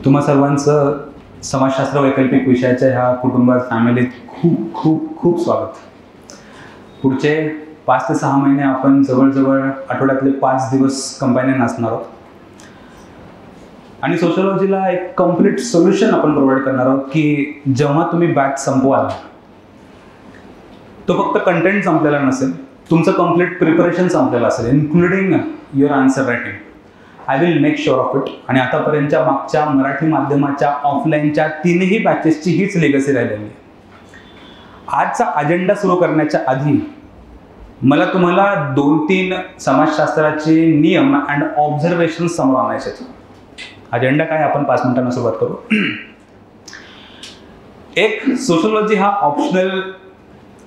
तुम्हा सर्वांचं समाजशास्त्र वैकल्पिक विषयाच्या ह्या कुटुंबात फॅमिलीत खूप खूप खूप स्वागत. पुढचे 5 ते 6 महिने आपण जवळजवळ आठवड्यातले 5 दिवस कंबाईन असणार आहोत आणि सोशिओलॉजीला एक कम्प्लीट सोल्युशन आपण प्रोव्हाइड करणार आहोत की जेव्हा तुम्ही बॅच संपवाल तो फक्त कंटेंट संपलेला नसेल, तुमचं कम्प्लीट प्रिपरेशन संपलेलं असेल, including your answer writing. I will make sure of it. आणि आतापर्यंतच्या मागच्या मराठी माध्यमाच्या ऑफलाईनच्या 3ही बॅचेसची हीच लेगसी राहिलेली आहे. आजचा अजेंडा सुरू करण्याच्या आधी मला तुम्हाला 2-3 समाजशास्त्राचे नियम अँड ऑब्झर्वेशन समोर आणायचे. अजेंडा काय आपण 5 मिनिटांना सुरुवात करू. एक, सोशिओलॉजी हा ऑप्शनल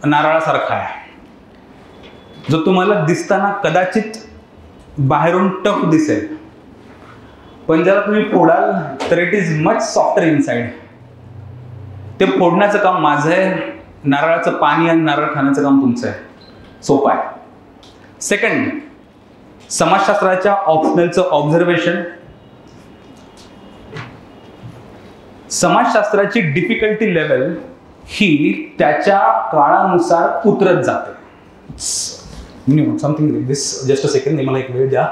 नारळासारखा आहे जो तुम्हाला दिसताना कदाचित बाहेरून टफ दिसेल, पण जर तुम्ही फोडाल तर it is much softer inside. ते फोडण्याचं काम माझं आहे, नारळाचं पाणी आणि नारळ खाण्याचं काम तुमचं आहे. सोपं आहे. सेकंड, समाजशास्त्राच्या ऑप्शनलचं ऑब्झर्वेशन. समाजशास्त्राची डिफिकल्टी लेवल ही त्याच्या काळानुसार उतरत जाते. Something this just a second, मला एक वेळ द्या.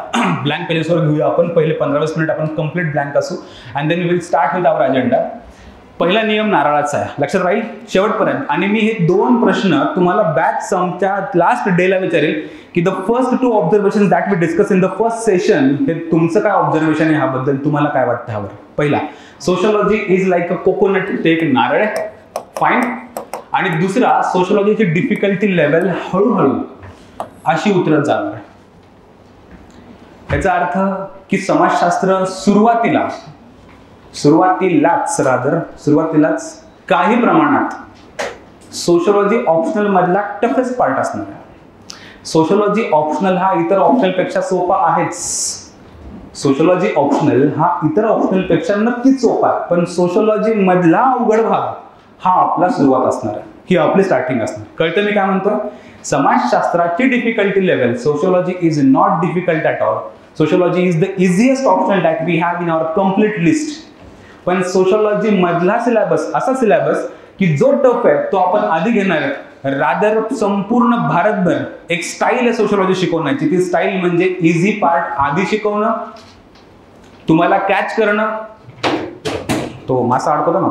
ब्लँक पेजेसवर घेऊया आपण. पहिले 15-20 मिनिट आपण कम्प्लीट ब्लँक असू and then we will start with our agenda. पहिला नियम नारळाचा आहे, लक्षात राहील शेवटपर्यंत. आणि मी हे 2 प्रश्न तुम्हाला बॅच संपच्या लास्ट डेला विचारेल की the first 2 observation that we discuss in the first session, हे तुमचं काय ऑब्झर्वेशन आहे ह्याबद्दल, तुम्हाला काय वाटतं ह्यावर. पहिला, sociology is like a coconut, ते एक नारळ आहे. फाईन. आणि दुसरा, सोशिओलॉजीची डिफिकल्टी लेवल हळूहळू अशी उतरत जाणार. याचा अर्थ की समाजशास्त्र सुरुवातीलाच काही प्रमाणात सोशिओलॉजी ऑप्शनल मधला टफेस्ट पार्ट असणार आहे. सोशिओलॉजी ऑप्शनल हा इतर ऑप्शनल पेक्षा सोपा आहेच. सोशिओलॉजी ऑप्शनल हा इतर ऑप्शनल पेक्षा नक्कीच सोपा आहे, पण सोशिओलॉजी मधला अवघड भाग हा आपला सुरुवात असणार आहे, ही आपली स्टार्टिंग असणार. कळतं मी काय म्हणतो? समाजशास्त्राची difficulty level, sociology is not difficult at all. Sociology is the easiest optional that we have in our complete list. पण सोशिओलॉजी मधला सिलेबस असा सिलेबस की जो टफ आहे तो आपण आधी घेणार आहे. रादर संपूर्ण भारतभर एक स्टाईल आहे सोशिओलॉजी शिकवण्याची. ती स्टाईल म्हणजे इझी पार्ट आधी शिकवणं, तुम्हाला कॅच करणं, तो मासा अडकवतो ना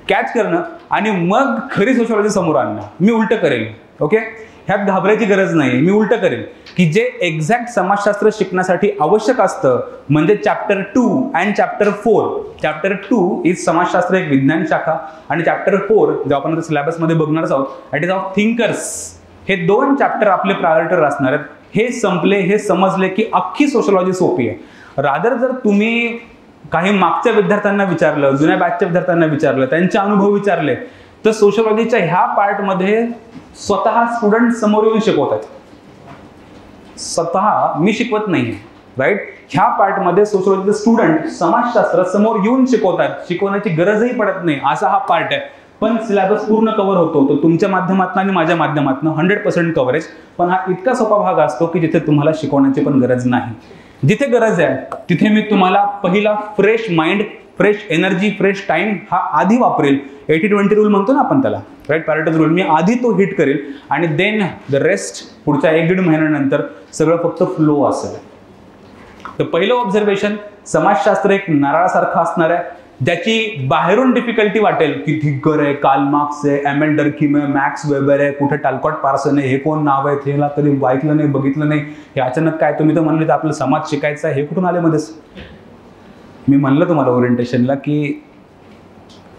कॅच करणं, आणि मग खरी सोशिओलॉजी समोर आणणं. मी उलट करेल. ओके, ह्यात घाबरायची गरज नाही. मी उलट करेल की जे एक्झॅक्ट समाजशास्त्र शिकण्यासाठी आवश्यक असतं म्हणजे chapter 2 and chapter 4. Chapter 2 is समाजशास्त्र एक विज्ञान शाखा, आणि चॅप्टर 4 जो आपण सिलेबसमध्ये बघणारच आहोत दॅट इज ऑफ थिंकर्स. हे 2 चॅप्टर आपले प्रायोरिटर असणार आहेत. हे संपले, हे समजले की अख्खी सोशिओलॉजी सोपी आहे. रादर जर तुम्ही काही मागच्या विद्यार्थ्यांना विचारलं, जुन्या बॅचच्या विद्यार्थ्यांना विचारलं, त्यांचे अनुभव विचारले, तर सोशिओलॉजीच्या ह्या पार्टमध्ये स्वतः स्टुडंट समोर येऊन शिकवतात. स्वतः मी शिकवत नाही, राईट. ह्या पार्टमध्ये सोशिओलॉजीचे स्टुडंट समाजशास्त्र समोर येऊन शिकवतात. शिकवण्याची गरजही पडत नाही, असा हा पार्ट आहे. पण सिलेबस पूर्ण कव्हर होतो. तो तुमच्या माध्यमातून आणि माझ्या माध्यमातून 100% कव्हरेज. पण हा इतका सोपा भाग असतो की जिथे तुम्हाला शिकवण्याची पण गरज नाही. जिथे गरज आहे तिथे मी तुम्हाला पहिला fresh mind, fresh energy, fresh time हा आधी वापरेल. 80-20 रूल म्हणतो ना आपण त्याला, राईट, पॅरेटोज रूल. मी आधी तो हिट करेल आणि देन द रेस्ट पुढच्या 1-1.5 महिन्यानंतर सगळं फक्त फ्लो असेल. तर पहिलं ऑब्झर्वेशन, समाजशास्त्र एक नारळासारखं असणार आहे ज्याची बाहेरून डिफिकल्टी वाटेल की थिंकर आहे, कार्ल मार्क्स आहे, एम.एल. डर्कीम आहे, मॅक्स वेबर आहे, कुठे टालकॉट पार्सन आहे, हे कोण नाव आहे, हे कधी ऐकलं नाही, बघितलं नाही, हे अचानक काय. तुम्ही तर म्हणले तर आपलं समाज शिकायचा आहे, हे कुठून आले मध्येच. मी म्हणलं तुम्हाला ओरिएंटेशनला की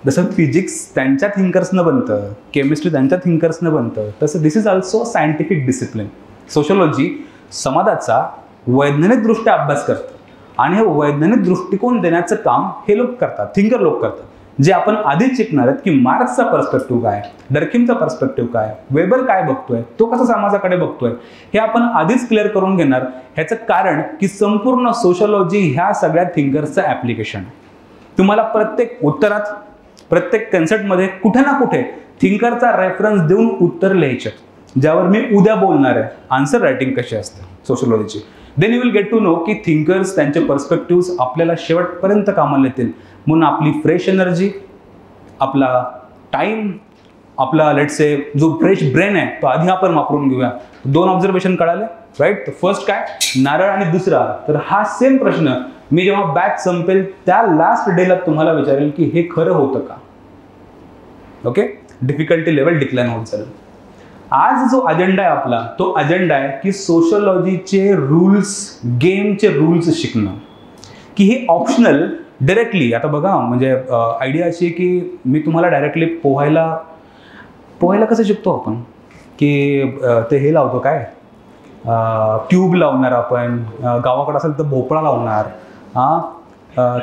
जसं फिजिक्स त्यांच्या थिंकर्सनं बनतं, केमिस्ट्री त्यांच्या थिंकर्सनं बनतं, तसं this is also scientific discipline. Sociology समाजाचा वैज्ञानिकदृष्ट्या अभ्यास करतं आणि हे वैज्ञानिक दृष्टिकोन देण्याचं काम हे लोक करतात, थिंकर लोक करतात. जे आपण आधीच शिकणार आहेत की मार्क्सचा पर्स्पेक्टिव्ह काय, डर्कीमचा पर्स्पेक्टिव्ह काय, वेबर काय बघतोय, तो कसा समाजाकडे बघतोय, हे आपण आधीच क्लिअर करून घेणार. ह्याचं कारण की संपूर्ण सोशिओलॉजी ह्या सगळ्या थिंकर्सचं ॲप्लिकेशन आहे. तुम्हाला प्रत्येक उत्तरात, प्रत्येक कन्सेप्टमध्ये कुठे ना कुठे थिंकरचा रेफरन्स देऊन उत्तर लिहायचे, ज्यावर मी उद्या बोलणार आहे. आन्सर रायटिंग कशी असते सोशिओलॉजीची. Then you will get to know की थिंकर्स, त्यांचे पर्स्पेक्टिव्स आपल्याला शेवटपर्यंत कामाला येतील. म्हणून आपली फ्रेश एनर्जी, आपला टाइम, आपला लेट्स से जो फ्रेश ब्रेन आहे तो आधी आपण वापरून घेऊया. 2 ऑब्झर्वेशन कळाले, राईट. फर्स्ट काय, नारळ, आणि दुसरा तर हा सेम प्रश्न मी जेव्हा बॅच संपेल त्या लास्ट डेला तुम्हाला विचारेल की हे खरं होतं का. ओके, डिफिकल्टी लेवल डिक्लाइन होत चालेल. आज जो अजेंडा आहे आपला, तो अजेंडा आहे की सोशोलॉजीचे रूल्स, गेमचे रूल्स शिकणं, की हे ऑप्शनल डायरेक्टली. आता बघा, म्हणजे आयडिया अशी आहे की मी तुम्हाला डायरेक्टली पोहायला कसं शिकतो आपण, की ते हे लावतो काय, ट्यूब लावणार आपण, गावाकडे असेल तर भोपळा लावणार,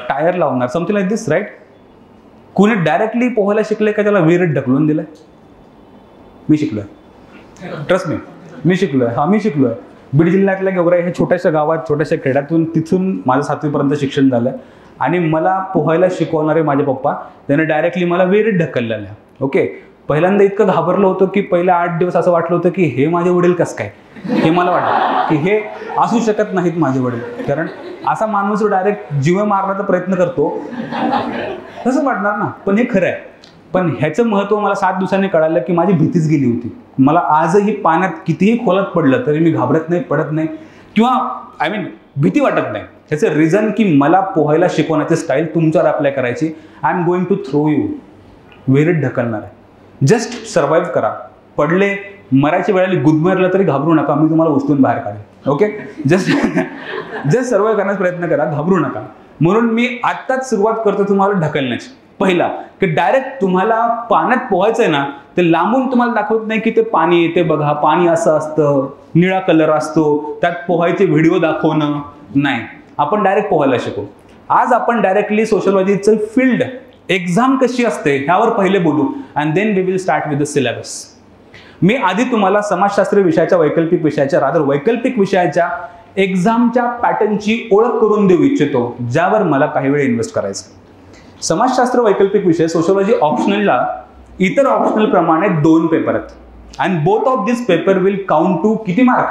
टायर लावणार, समथिंग लाईक दिस, राईट. कुणी डायरेक्टली पोहायला शिकले का त्याला विहिरीत ढकलून दिलंय? मी शिकलोय, ट्रस्ट मी शिकलोय. मी शिकलोय बीड जिल्ह्यातल्या गेवराई ह्या छोट्याशा गावात, छोट्याशा खेड्यातून, तिथून माझं 7वीपर्यंत शिक्षण झालं. आणि मला पोहायला शिकवणारे माझे पप्पा, त्याने डायरेक्टली मला विहिरीत ढकललेलं आहे. ओके, पहिल्यांदा इतकं घाबरलं होतं की पहिले 8 दिवस असं वाटलं होतं की हे माझे वडील कसं काय, हे मला वाटलं की हे असू शकत नाहीत माझे वडील, कारण असा माणूस डायरेक्ट जीव मारण्याचा प्रयत्न करतो, तसं वाटणार ना. पण हे खरं आहे. पण ह्याचं महत्त्व मला 7 दिवसांनी कळालं की माझी भीतीच गेली होती. मला आजही पाण्यात कितीही खोलात पडलं तरी मी घाबरत नाही, पडत नाही, किंवा भीती वाटत नाही. ह्याचं रिझन की मला पोहायला शिकवण्याची स्टाईल तुमच्यावर अप्लाय करायची. I am going to throw you, विहिरीत ढकलणार आहे. जस्ट सर्व्हाइव्ह करा. पडले, मरायच्या वेळेला गुदमरलं तरी घाबरू नका, मी तुम्हाला उचलून बाहेर काढेन. ओके, जस्ट सर्व्हाइव्ह करण्याचा प्रयत्न करा, घाबरू नका. म्हणून मी आत्ताच सुरुवात करतो तुम्हाला ढकलण्याची. पहिला की डायरेक्ट तुम्हाला पाण्यात पोहायचं आहे ना, ते लांबून तुम्हाला दाखवत नाही की ते पाणी, ते बघा पाणी असं असतं, निळा कलर असतो, त्यात पोहायचे व्हिडिओ दाखवणं नाही. आपण डायरेक्ट पोहायला शिकू. आज आपण डायरेक्टली सोशोलॉजीचं फील्ड, एक्झाम कशी असते ह्यावर पहिले बोलू, and then we will start with the syllabus. मी आधी तुम्हाला समाजशास्त्र विषयाच्या, वैकल्पिक विषयाच्या एक्झामच्या पॅटर्नची ओळख करून देऊ इच्छितो, ज्यावर मला काही वेळ इन्व्हेस्ट करायचं. समाजशास्त्र वैकल्पिक विषय, सोशोलॉजी ऑप्शनलला इतर ऑप्शनल प्रमाणे 2 पेपर आहेत. And both of this paper will count to किती मार्क?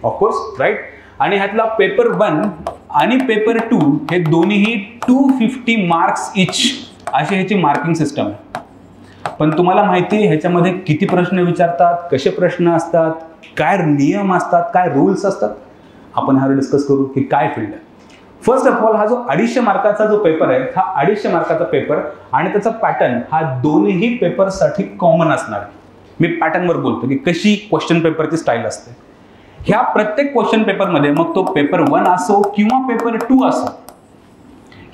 Of course, right. आणि ह्यातला पेपर 1 आणि पेपर 2 हे दोन्हीही 250 मार्क्स इच अशी ह्याची मार्किंग सिस्टम आहे. पण तुम्हाला माहिती आहे ह्याच्यामध्ये किती प्रश्न विचारतात, कसे प्रश्न असतात, काय नियम असतात, काय रूल्स असतात, आपण ह्यावर डिस्कस करू की काय फील्ड आहे. फर्स्ट ऑफ ऑल, हा जो 250 मार्काचा जो पेपर आहे, हा 250 मार्काचा पेपर आणि त्याचा पॅटर्न हा दोन्ही पेपरसाठी कॉमन असणार आहे. मी पॅटर्नवर बोलतो की कशी क्वेश्चन पेपरची स्टाईल असते. ह्या प्रत्येक क्वेश्चन पेपरमध्ये, मग तो पेपर 1 असो किंवा पेपर 2 असो,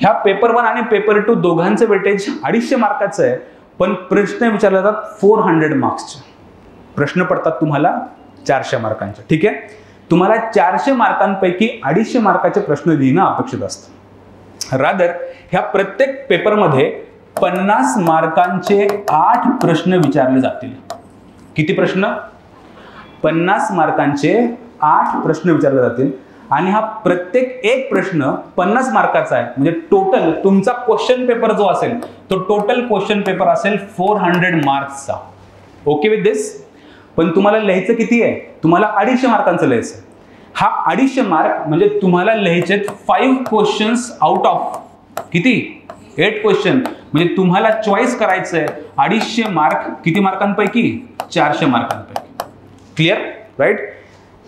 ह्या पेपर 1 आणि पेपर 2 दोघांचं वेटेज 250 मार्काचं आहे. पण प्रश्न विचारले जातात 400 मार्क्सचे. प्रश्न पडतात तुम्हाला 400 मार्कांचे. ठीक आहे, तुम्हाला 400 मार्कांपैकी 250 मार्काचे प्रश्न लिहिणं अपेक्षित असतं. रादर ह्या प्रत्येक पेपरमध्ये 50 मार्कांचे 8 प्रश्न विचारले जातील. किती प्रश्न? 50 मार्कांचे 8 प्रश्न विचारले जातील. आणि हा प्रत्येक एक प्रश्न 50 मार्काचा आहे. म्हणजे टोटल तुमचा क्वेश्चन पेपर जो असेल तो टोटल क्वेश्चन पेपर असेल 400 मार्क्सचा. ओके विथ दिस? पण तुम्हाला लिहायचं किती आहे? तुम्हाला 250 मार्कांचं लिहायचं. हा 250 मार्क म्हणजे तुम्हाला लिहायचे 5 क्वेश्चन्स आउट ऑफ किती? 8 क्वेश्चन. म्हणजे तुम्हाला चॉईस करायचं आहे 250 मार्क किती मार्कांपैकी? 400 मार्कांपैकी. क्लिअर? राईट.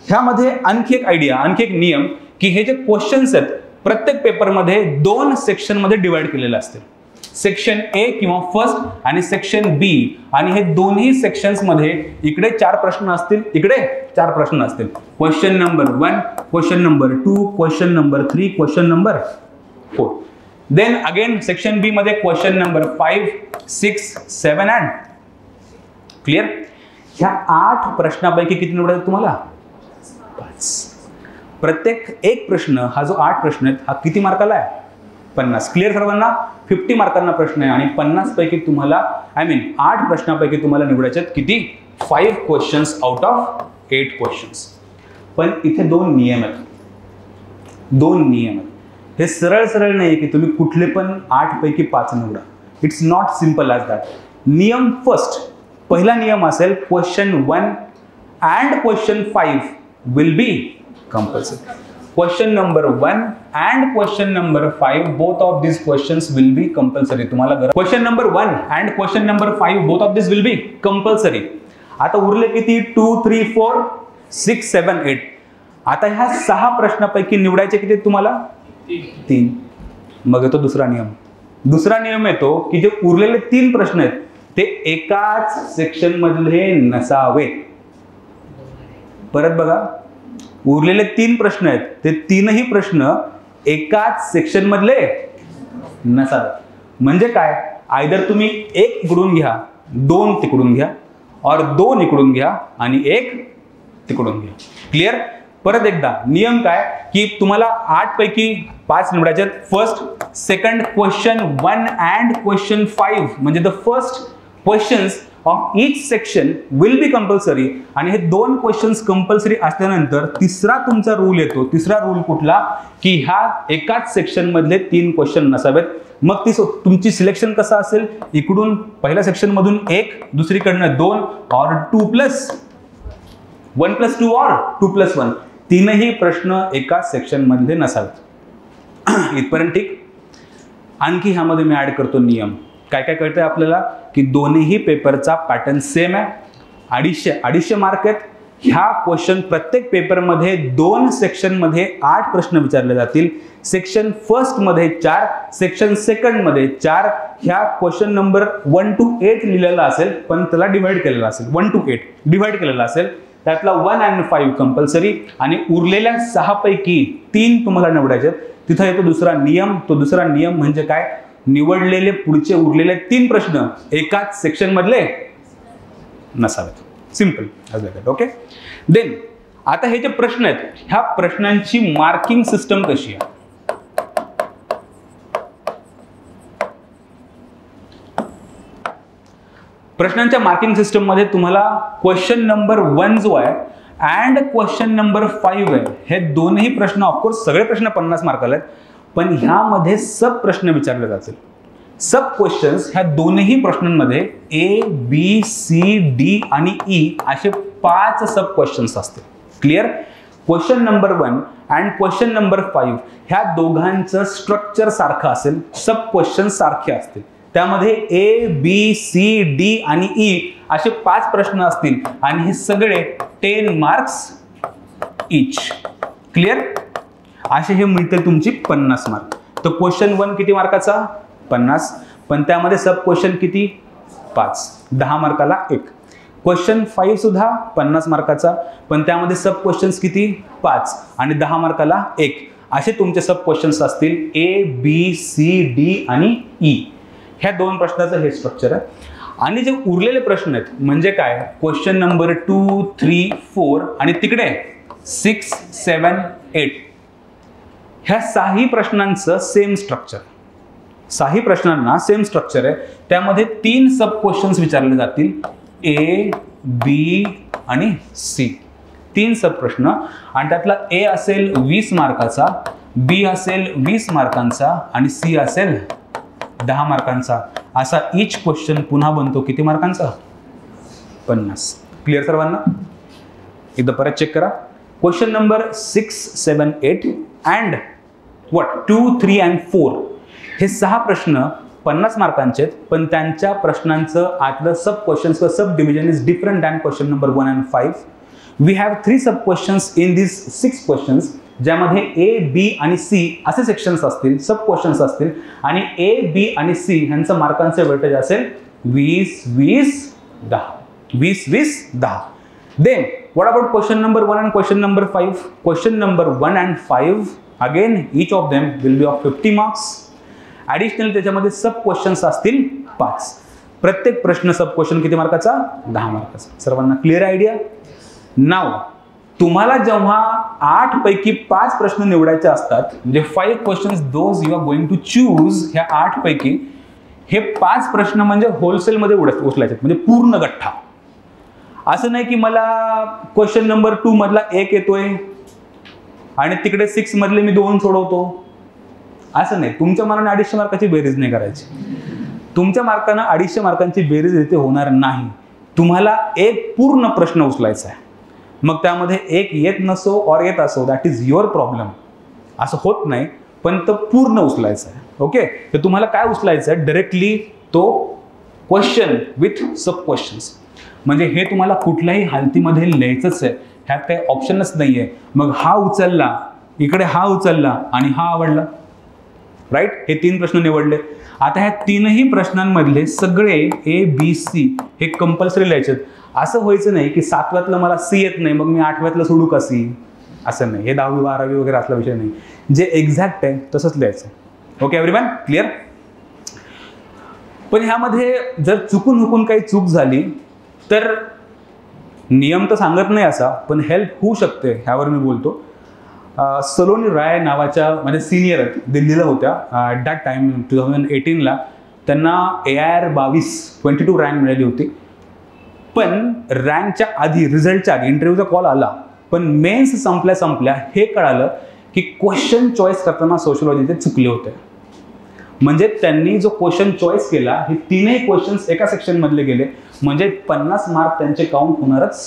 ह्यामध्ये आणखी एक आयडिया, आणखी एक नियम की हे जे क्वेश्चन्स आहेत प्रत्येक पेपरमध्ये 2 सेक्शनमध्ये डिवाइड केलेले असतील. सेक्शन ए किंवा फर्स्ट आणि सेक्शन बी. आणि हे दोन्ही सेक्शन्स मध्ये इकडे 4 प्रश्न असतील, इकडे 4 प्रश्न असतील. Question number 1, question number 2, question number 3, question number 4. Then again section B मध्ये क्वेश्चन नंबर 5, 6, 7 अँड. क्लिअर? ह्या 8 प्रश्नापैकी किती निवडायचे तुम्हाला? 5. प्रत्येक एक प्रश्न हा जो 8 प्रश्न आहेत हा किती मार्काला आहे? 50. क्लिअर सर्वांना? 50 मार्कांना प्रश्न आहे आणि 50 पैकी तुम्हाला 8 प्रश्नापैकी तुम्हाला निवडायचे आहेत किती? 5 क्वेश्चन्स आउट ऑफ 8 क्वेश्चन्स. पण इथे 2 नियम आहेत. 2 नियम आहेत. हे सरळ सरळ नाही की तुम्ही कुठले पण 8 पैकी 5 निवडा. It's not simple as that. नियम फर्स्ट, पहिला नियम असेल question 1 and question 5 will be compulsory. Question number 1 and question number 5, both of these questions will be compulsory. तुम्हाला question number 1 and question number 5, both of these will be compulsory. आता उरले किती? 2, 3, 4, 6, 7, 8. आता ह्या 6 प्रश्नापैकी निवडायचे किती तुम्हाला? 3. मग येतो दुसरा नियम. दुसरा नियम येतो की जे उरलेले 3 प्रश्न आहेत ते एकाच सेक्शन मधले नसावेत. परत बघा, उरलेले 3 प्रश्न आहेत ते 3ही प्रश्न एकाच सेक्शन मधले नसावेत. म्हणजे काय? आयदर तुम्ही 1 इकडून घ्या, 2 तिकडून घ्या, और 2 इकडून घ्या आणि 1 तिकडून घ्या. क्लिअर? परत एकदा नियम काय की तुम्हाला 8 पैकी 5 निवडायचे आहेत. First, second, question 1 and question 5 म्हणजे the first questions of each section will be compulsory. आणि हे 2 क्वेश्चन्स कंपल्सरी असल्यानंतर तिसरा तुमचा रूल येतो. तिसरा रूल कुठला? की ह्या एकाच सेक्शन मधले 3 क्वेश्चन नसावेत. मग तुमची सिलेक्शन कसं असेल? इकडून पहिल्या सेक्शन मधून 1, दुसरीकडनं 2, और 1 + 2 और 2 + 1. 3ही प्रश्न एका सेक्शन मध्ये नसावेत. इथपर्यंत ठीक? आणखी ह्यामध्ये मी ऍड करतो नियम. काय काय कळतंय आपल्याला? की दोन्ही पेपरचा पॅटर्न सेम आहे. 250 मार्क आहेत. ह्या क्वेश्चन प्रत्येक पेपरमध्ये 2 सेक्शन मध्ये 8 प्रश्न विचारले जातील. सेक्शन फर्स्ट मध्ये 4, सेक्शन सेकंड मध्ये 4. ह्या क्वेश्चन नंबर 1 to 8 लिहिलेला असेल, पण त्याला डिवाइड केलेला असेल. 1 to 8 डिवाइड केलेला असेल. त्यातला 1 and 5 कंपल्सरी आणि उरलेल्या 6 पैकी 3 तुम्हाला निवडायचे. तिथं येतो दुसरा नियम. तो दुसरा नियम म्हणजे काय? निवडलेले पुढचे उरलेले 3 प्रश्न एकाच सेक्शन मधले नसावेत. सिंपल. ओके. देन आता हे जे प्रश्न आहेत, ह्या प्रश्नांची मार्किंग सिस्टम कशी आहे? प्रश्नांच्या मार्किंग सिस्टम मध्ये तुम्हाला क्वेश्चन नंबर 1 जो आहे अँड क्वेश्चन नंबर 5 आहे, हे दोन्ही प्रश्न ऑफकोर्स सगळे प्रश्न 50 मार्काला आहेत, पण ह्यामध्ये सब प्रश्न विचारले जातील. सब क्वेश्चन्स ह्या दोन्ही प्रश्नांमध्ये A, B, C, D आणि E असे 5 सब क्वेश्चन्स असतील. Clear? Question number 1 and question number 5 ह्या दोघांचं स्ट्रक्चर सारखं असेल, सब क्वेश्चन सारखे असतील. त्यामध्ये A, B, C, D आणि E असे 5 प्रश्न असतील आणि हे सगळे 10 मार्क्स इच. क्लिअर? असे हे मिळतील तुमची 50 मार्क. तर क्वेश्चन 1 किती मार्काचा? 50. पण त्यामध्ये सब क्वेश्चन किती? 5. 10 मार्काला 1. क्वेश्चन 5 सुद्धा 50 मार्काचा, पण त्यामध्ये सब क्वेश्चन्स किती? 5 आणि 10 मार्काला 1. असे तुमचे सब क्वेश्चन्स असतील A, B, C, D आणि E. ह्या 2 प्रश्नाचं हे स्ट्रक्चर आहे. आणि जे उरलेले प्रश्न आहेत म्हणजे काय? क्वेश्चन नंबर 2, 3, 4 आणि तिकडे 6, 7, 8 ह्या 6ही प्रश्नांचं सेम स्ट्रक्चर. 6ही प्रश्नांना सेम स्ट्रक्चर आहे. त्यामध्ये 3 सब क्वेश्चन्स विचारले जातील. A, B आणि C. 3 सब प्रश्न आणि त्यातला A असेल 20 मार्काचा, B असेल 20 मार्कांचा आणि C असेल 10 मार्कांचा. असा इच क्वेश्चन पुन्हा बनतो किती मार्कांचा? 50. क्लिअर सर्वांना? एकदा परत चेक करा. क्वेश्चन नंबर 6, 7, 8 अँड 2, 3 and 4 हे 6 प्रश्न 50 मार्कांचे आहेत, पण त्यांच्या प्रश्नांचं आतलं सब क्वेश्चन्स व sub division is different than question number 1 and 5. We have 3 sub questions in this 6 questions, ज्यामध्ये A, B आणि C असे सेक्शन्स असतील, सब क्वेश्चन्स असतील आणि A, B आणि C ह्यांचं मार्कांचं वेटेज असेल 20, 20, 10. 20, 20, 10. Then what about question number 1 and question number 5? Question number 1 and 5 again each of them will be of 50 marks. Additional त्याच्यामध्ये सब क्वेश्चन्स असतील 5. प्रत्येक प्रश्न सब क्वेश्चन किती मार्काचा? 10 मार्काचा. सर्वांना क्लिअर आयडिया? नाव तुम्हाला जेव्हा 8 पैकी 5 प्रश्न निवडायचे असतात, म्हणजे 5 questions those you are going to choose, ह्या 8 पैकी हे 5 प्रश्न म्हणजे होलसेल मध्ये उचलायचे, म्हणजे पूर्ण गठ्ठा. असं नाही की मला क्वेश्चन नंबर 2 मधला 1 येतोय आणि तिकडे 6 मधले मी 2 सोडवतो. असं नाही. तुमच्या मनाने 250 मार्काची बेरीज नाही करायची. तुमच्या मार्काने 250 मार्कांची बेरीज इथे होणार नाही. तुम्हाला एक पूर्ण प्रश्न उचलायचा आहे. मग त्यामध्ये एक येत नसो और येत असो, दॅट इज युअर प्रॉब्लेम. असं होत नाही, पण तो पूर्ण उचलायचं आहे. ओके, तर तुम्हाला काय उचलायचं आहे, डायरेक्टली तो क्वेश्चन विथ सब क्वेश्चन्स. म्हणजे हे तुम्हाला कुठल्याही हालतीमध्ये लिहायचंच आहे, ह्यात काही ऑप्शनच नाही आहे. मग हा उचलला, इकडे हा उचलला आणि हा आवडला, राईट. हे 3 प्रश्न निवडले. आता ह्या 3ही प्रश्नांमधले सगळे ABC हे कंपल्सरी लिहायचे. असं व्हायचं नाही की 7व्यातलं मला C येत नाही, मग मी 8व्यातलं सोडू का C, असं नाही. हे 10वी 12वी वगैरे असला विषय नाही. जे एक्झॅक्ट आहे तसंच लिहायचं. Okay everyone, clear. पण ह्यामध्ये जर चुकून काही चूक झाली तर नियम तर सांगत नाही असा, पण हेल्प होऊ शकते, ह्यावर मी बोलतो. सलोनी राय नावाच्या म्हणजे सिनियर आहेत, दिल्लीला होत्या ॲट दॅट टाइम 2018ला. त्यांना AIR 22 रँक मिळाली होती. पण रँकच्या आधी, रिझल्टच्या आधी इंटरव्ह्यूचा कॉल आला, पण मेन्स संपल्या हे कळालं की क्वेश्चन चॉईस करताना सोशिओलॉजीचे चुकले होते. म्हणजे त्यांनी जो क्वेश्चन चॉईस केला, हे 3ही क्वेश्चन्स एका सेक्शनमधले गेले. म्हणजे 50 मार्क त्यांचे काउंट होणारच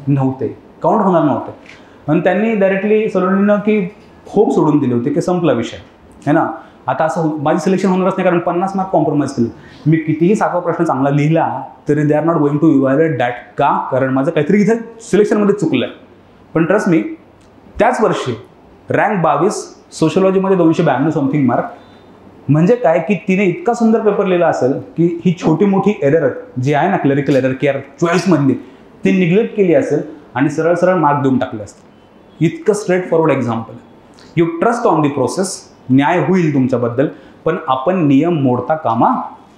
नव्हते, काउंट होणार नव्हते. आणि त्यांनी डायरेक्टली सलोनीनं की होप सोडून दिले होते की संपला विषय है ना. आता असं माझी सिलेक्शन होणारच नाही, कारण 50 मार्क कॉम्प्रोमाइज केलं. मी कितीही 7वा प्रश्न चांगला लिहिला तरी they are not going to evaluate that. का? कारण माझं काहीतरी इथं सिलेक्शनमध्ये चुकलं आहे. पण ट्रस्ट मी, त्याच वर्षी रँक 22, सोशिओलॉजीमध्ये 292 समथिंग मार्क. म्हणजे काय की तिने इतका सुंदर पेपर लिहिला असेल की ही छोटी मोठी एरर जी आहे ना, क्लरिकल एरर की यार चॉईसमधली, ती निग्लेक्ट केली असेल आणि सरळ मार्क देऊन टाकले असते. इतकं straight forward example. You trust on the process. न्याय होईल तुमच्याबद्दल, पण आपण नियम मोडता कामा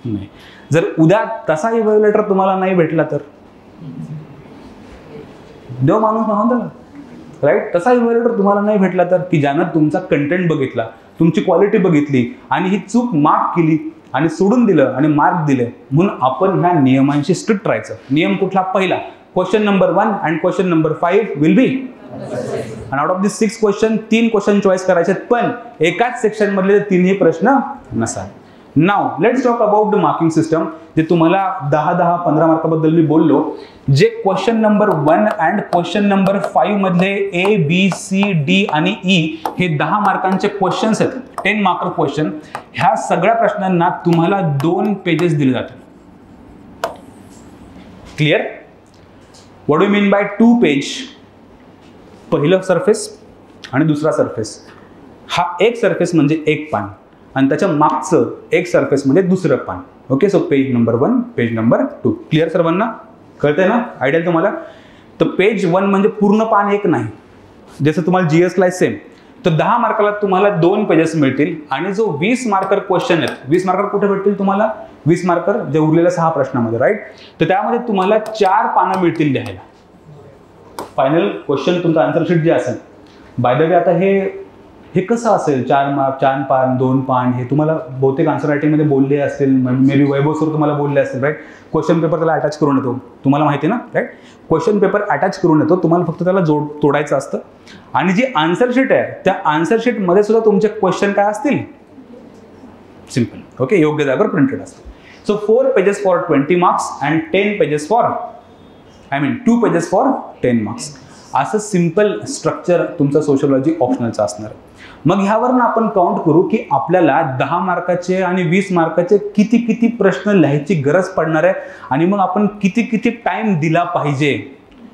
नाही. जर उद्या तसा इव्हॅल्युएटर तुम्हाला नाही भेटला तर देव माणूस म्हणून त्याला, राईट. तसा इव्हॅल्युएटर तुम्हाला नाही भेटला तर, की ज्यानं तुमचा कंटेंट बघितला, तुमची क्वालिटी बघितली आणि ही चूक माफ केली आणि सोडून दिलं आणि मार्क दिले. म्हणून आपण ह्या नियमांशी स्ट्रिक्ट राहायचं. नियम कुठला? पहिला, question number 1 and question number 5 will be. आणि out of this 6 question 3 question choice करायचे, पण एकाच सेक्शन मधले 3ही प्रश्न नसाल. नाव let's talk about the marking system. जे तुम्हाला 10-15 मार्काबद्दल मी बोललो, जे question number 1 and question number 5 मधले ABCD आणि E हे 10 मार्कांचे क्वेश्चन्स आहेत, 10 मार्कर क्वेश्चन. ह्या सगळ्या प्रश्नांना तुम्हाला 2 पेजेस दिले जातात. Clear? What do mean by 2 page? पहिलं सरफेस आणि दुसरा सरफेस. हा एक सरफेस म्हणजे एक पान आणि त्याच्या मागचं एक सरफेस म्हणजे दुसरं पान. Okay, so page number 1, page number 2. Clear सर्वांना? कळतंय ना आयडिया तुम्हाला? तर पेज 1 म्हणजे पूर्ण पान एक नाही, जसं तुम्हाला GSला सेम. तर 10 मार्काला तुम्हाला 2 पेजेस मिळतील. आणि जो 20 मार्कर क्वेश्चन आहेत, 20 मार्कर कुठे भेटतील तुम्हाला? 20 मार्कर जे उरलेल्या 6 प्रश्नामध्ये, राईट. तर त्यामध्ये तुम्हाला 4 पानं मिळतील लिहायला. फायनल क्वेश्चन तुमचं आन्सर शीट जे असेल. बाय द वे, आता हे कसं असेल? 4 पान 2 पान, हे तुम्हाला बहुतेक आन्सर रायटिंगमध्ये बोलले असतील, मे बी वैभव सर तुम्हाला बोलले असतील, राईट. क्वेश्चन पेपर त्याला अटॅच करून येतो, तुम्हाला माहिती आहे ना, राईट. क्वेश्चन पेपर अटॅच करून येतो, तुम्हाला फक्त त्याला तोडायचं असतं. आणि जी आन्सर शीट आहे, त्या आन्सर शीटमध्ये सुद्धा तुमचे क्वेश्चन काय असतील? सिम्पल. ओके, योग्य जागेवर प्रिंटेड असतं. So 4 pages for 20 marks and 10 pages for 2 pages for 10 marks. असं सिम्पल स्ट्रक्चर तुमचं सोशिओलॉजी ऑप्शनलचं असणार. मग ह्यावरून आपण काउंट करू की आपल्याला 10 मार्काचे आणि 20 मार्काचे किती प्रश्न लिहायची गरज पडणार आहे आणि मग आपण किती टाइम दिला पाहिजे.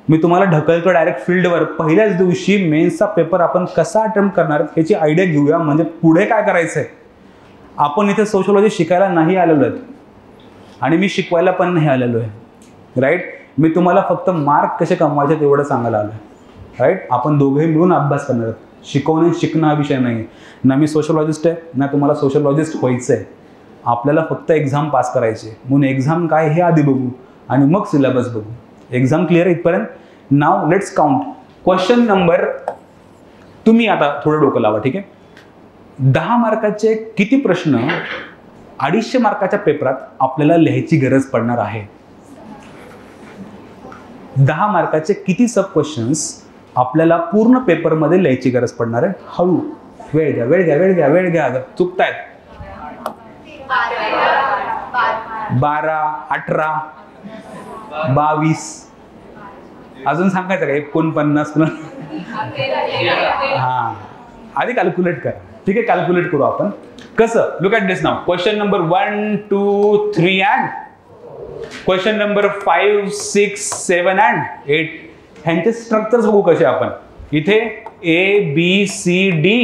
मी तुम्हाला ढकलतो डायरेक्ट फील्डवर. पहिल्याच दिवशी मेन्सचा पेपर आपण कसा अटेम्प्ट करणार ह्याची आयडिया घेऊया. म्हणजे पुढे काय करायचं आहे. आपण इथे सोशिओलॉजी शिकायला नाही आलेलो आहे आणि मी शिकवायला पण नाही आलेलो आहे, राईट. मी तुम्हाला फक्त मार्क कसे कमवायचे तेवढं सांगायला आलो आहे, राईट. आपण दोघेही मिळून अभ्यास करणार आहोत. शिकणं हा विषय नाही. ना मी सोशिओलॉजिस्ट आहे ना तुम्हाला सोशिओलॉजिस्ट व्हायचं आहे. आपल्याला फक्त एक्झाम पास करायची. म्हणून एक्झाम काय हे आधी बघू आणि मग सिलेबस बघू. एक्झाम क्लिअर इथपर्यंत? Now let's count. Question number, तुम्ही आता थोडं डोकं लावा, ठीक आहे. 10 मार्काचे किती प्रश्न 250 मार्काच्या पेपरात आपल्याला लिहायची गरज पडणार आहे? 10 मार्काचे किती सब क्वेश्चन्स आपल्याला पूर्ण पेपरमध्ये लिहायची गरज पडणार आहे? हळू, वेळ घ्या. चुकतायत. 12, 18, 22, अजून सांगायचं का 49 हा आधी कॅल्क्युलेट करा. ठीक आहे, कॅल्क्युलेट करू आपण. कसं? Look at this now. Question number 1 2 3 and question number 5 6 7 and 8 ह्यांचे स्ट्रक्चर्स बघू कसे आपण. इथे ABCDE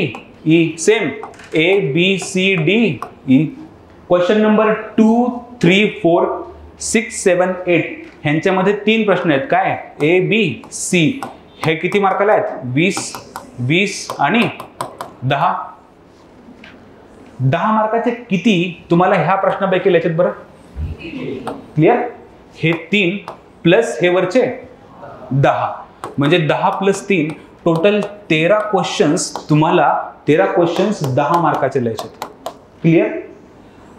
same ABCDE. Question number 2 3 4 6 7 8 ह्यांच्यामध्ये 3 प्रश्न आहेत. काय? ABC. हे किती मार्काला आहेत? 20 20 आणि 10. 10 मार्काचे किती तुम्हाला ह्या प्रश्नापैकी लिहायचे बरं? क्लिअर? हे 3 प्लस हे वरचे 10 म्हणजे 10 + 3 टोटल 13 क्वेश्चन्स तुम्हाला 13 क्वेश्चन्स 10 मार्काचे लिहायचे. क्लिअर?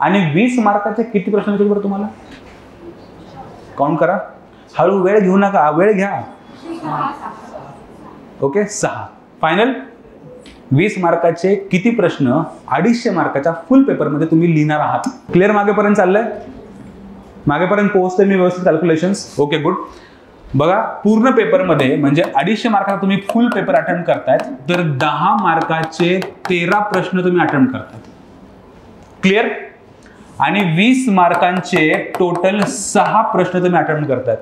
आणि 20 मार्काचे किती प्रश्न लिहायचे बरं तुम्हाला? काउंट करा. हळू, वेळ घेऊ नका, वेळ घ्या. ओके, 6. फायनल 20 मार्काचे किती प्रश्न 250 मार्काच्या फुल पेपरमध्ये तुम्ही लिहिणार आहात. क्लिअर? मागेपर्यंत चाललंय? मागेपर्यंत पोहोचतोय मी व्यवस्थित कॅल्क्युलेशन्स? Okay, good. बघा, पूर्ण पेपरमध्ये म्हणजे 250 मार्काचा तुम्ही फुल पेपर अटेम्प्ट करतायत, तर 10 मार्काचे 13 प्रश्न तुम्ही अटेम्प्ट करतायत. क्लिअर? आणि 20 मार्कांचे टोटल 6 प्रश्न तुम्ही अटेम्प्ट करतायत.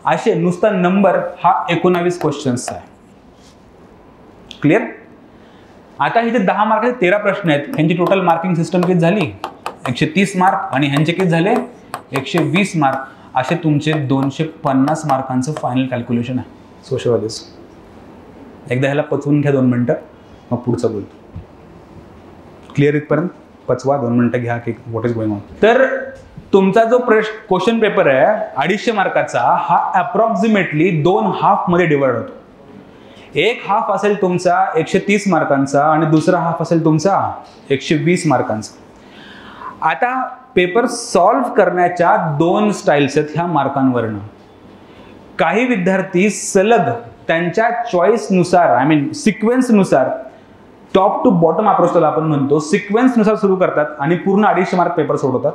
असे नुसता नंबर हा 19 क्वेश्चन्स आहे. क्लिअर? आता हे जे 10 मार्काचे 13 प्रश्न आहेत ह्यांची टोटल मार्किंग सिस्टम किती झाली? 130 मार्क. आणि ह्यांचे किती झाले? 120 मार्क. असे तुमचे 250 मार्कांचं फायनल कॅल्क्युलेशन आहे सोशलवादीज. एकदा ह्याला पचवून घ्या 2 मिनिटं, मग पुढचं बोलतो. क्लिअर? इथपर्यंत पचवा, 2 मिनिटं घ्या की व्हॉट इज गोइंग ऑन. तर तुमचा जो क्वेश्चन पेपर आहे 250 मार्काचा हा अप्रॉक्सिमेटली 2 हाफमध्ये डिवाइड होतो. एक हाफ असेल तुमचा 130 मार्कांचा आणि दुसरा हाफ असेल तुमचा 120 मार्कांचा. आता पेपर सॉल्व्ह करण्याच्या 2 स्टाईल्स आहेत ह्या मार्कांवरनं. काही विद्यार्थी सलग त्यांच्या चॉईसनुसार, आय मीन सिक्वेन्सनुसार, टॉप टू बॉटम अप्रोच त्याला आपण म्हणतो, सिक्वेन्सनुसार सुरू करतात आणि पूर्ण 250 मार्क पेपर सोडवतात.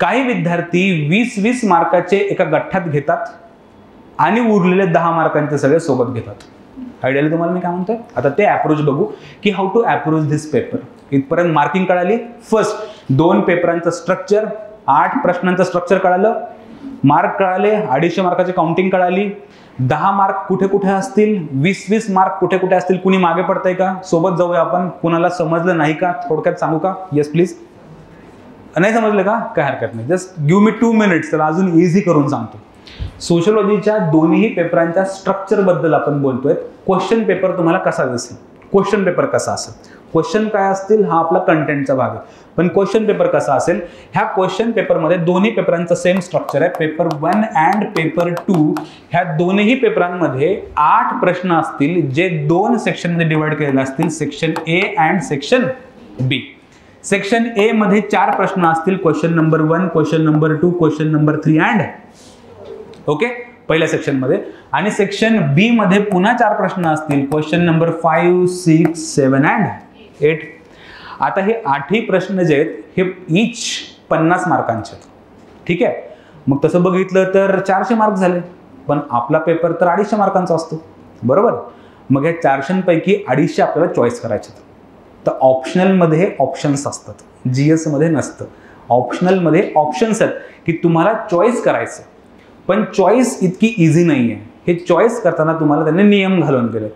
काही विद्यार्थी 20-20 मार्काचे एका गठ्ठ्यात घेतात आणि उरलेले 10 मार्कांचे सगळे सोबत घेतात. आयडियाली तुम्हाला मी काय म्हणतोय? आता ते अप्रोच बघू की how to approach this paper. इथपर्यंत मार्किंग कळाली. फर्स्ट 2 पेपरांचं स्ट्रक्चर, 8 प्रश्नांचं स्ट्रक्चर कळालं, मार्क कळाले, 250 मार्काची काउंटिंग कळाली, 10 मार्क कुठे कुठे असतील, 20-20 मार्क कुठे कुठे असतील. कुणी मागे पडतंय का? सोबत जाऊया आपण. कुणाला समजलं नाही का? थोडक्यात सांगू का? Yes please. नाही समजलं का? काय हरकत नाही, जस्ट गिव्ह मी 2 मिनिट्स. त्याला अजून इझी करून सांगतो. सोशलॉजीच्या दोन्ही पेपरांच्या स्ट्रक्चर बद्दल आपण बोलतोय. क्वेश्चन पेपर तुम्हाला कसा दिसेल? क्वेश्चन पेपर कसा असेल? क्वेश्चन काय असतील हा आपला कंटेंटचा भाग आहे, पण क्वेश्चन पेपर कसा असेल? ह्या क्वेश्चन पेपरमध्ये दोन्ही पेपरांचं सेम स्ट्रक्चर आहे. पेपर 1 अँड पेपर 2 ह्या दोन्ही पेपरांमध्ये 8 प्रश्न असतील जे 2 सेक्शनमध्ये डिवाइड केलेले असतील, section A and section B. Section A मध्ये 4 प्रश्न असतील, question number 1, question number 2, question number 3 and okay पहिल्या सेक्शन मध्ये. आणि सेक्शन बी मध्ये पुन्हा 4 प्रश्न असतील, क्वेश्चन नंबर 5 6 7 अँड 8. आता हे 8ही प्रश्न जे आहेत हे ईच 50 मार्कांचे आहेत. ठीक आहे? मग तसं बघितलं तर 400 मार्क झाले, पण आपला पेपर तर 250 मार्कांचा असतो, बरोबर? मग या 400 पैकी 250 आपल्याला चॉईस करायचे. तर ऑप्शनलमध्ये हे ऑप्शन्स असतात, GS मध्ये नसतं. ऑप्शनलमध्ये ऑप्शन्स आहेत की तुम्हाला चॉईस करायचं, पण चॉईस इतकी इझी नाही आहे. हे चॉईस करताना तुम्हाला त्यांनी नियम घालून दिले.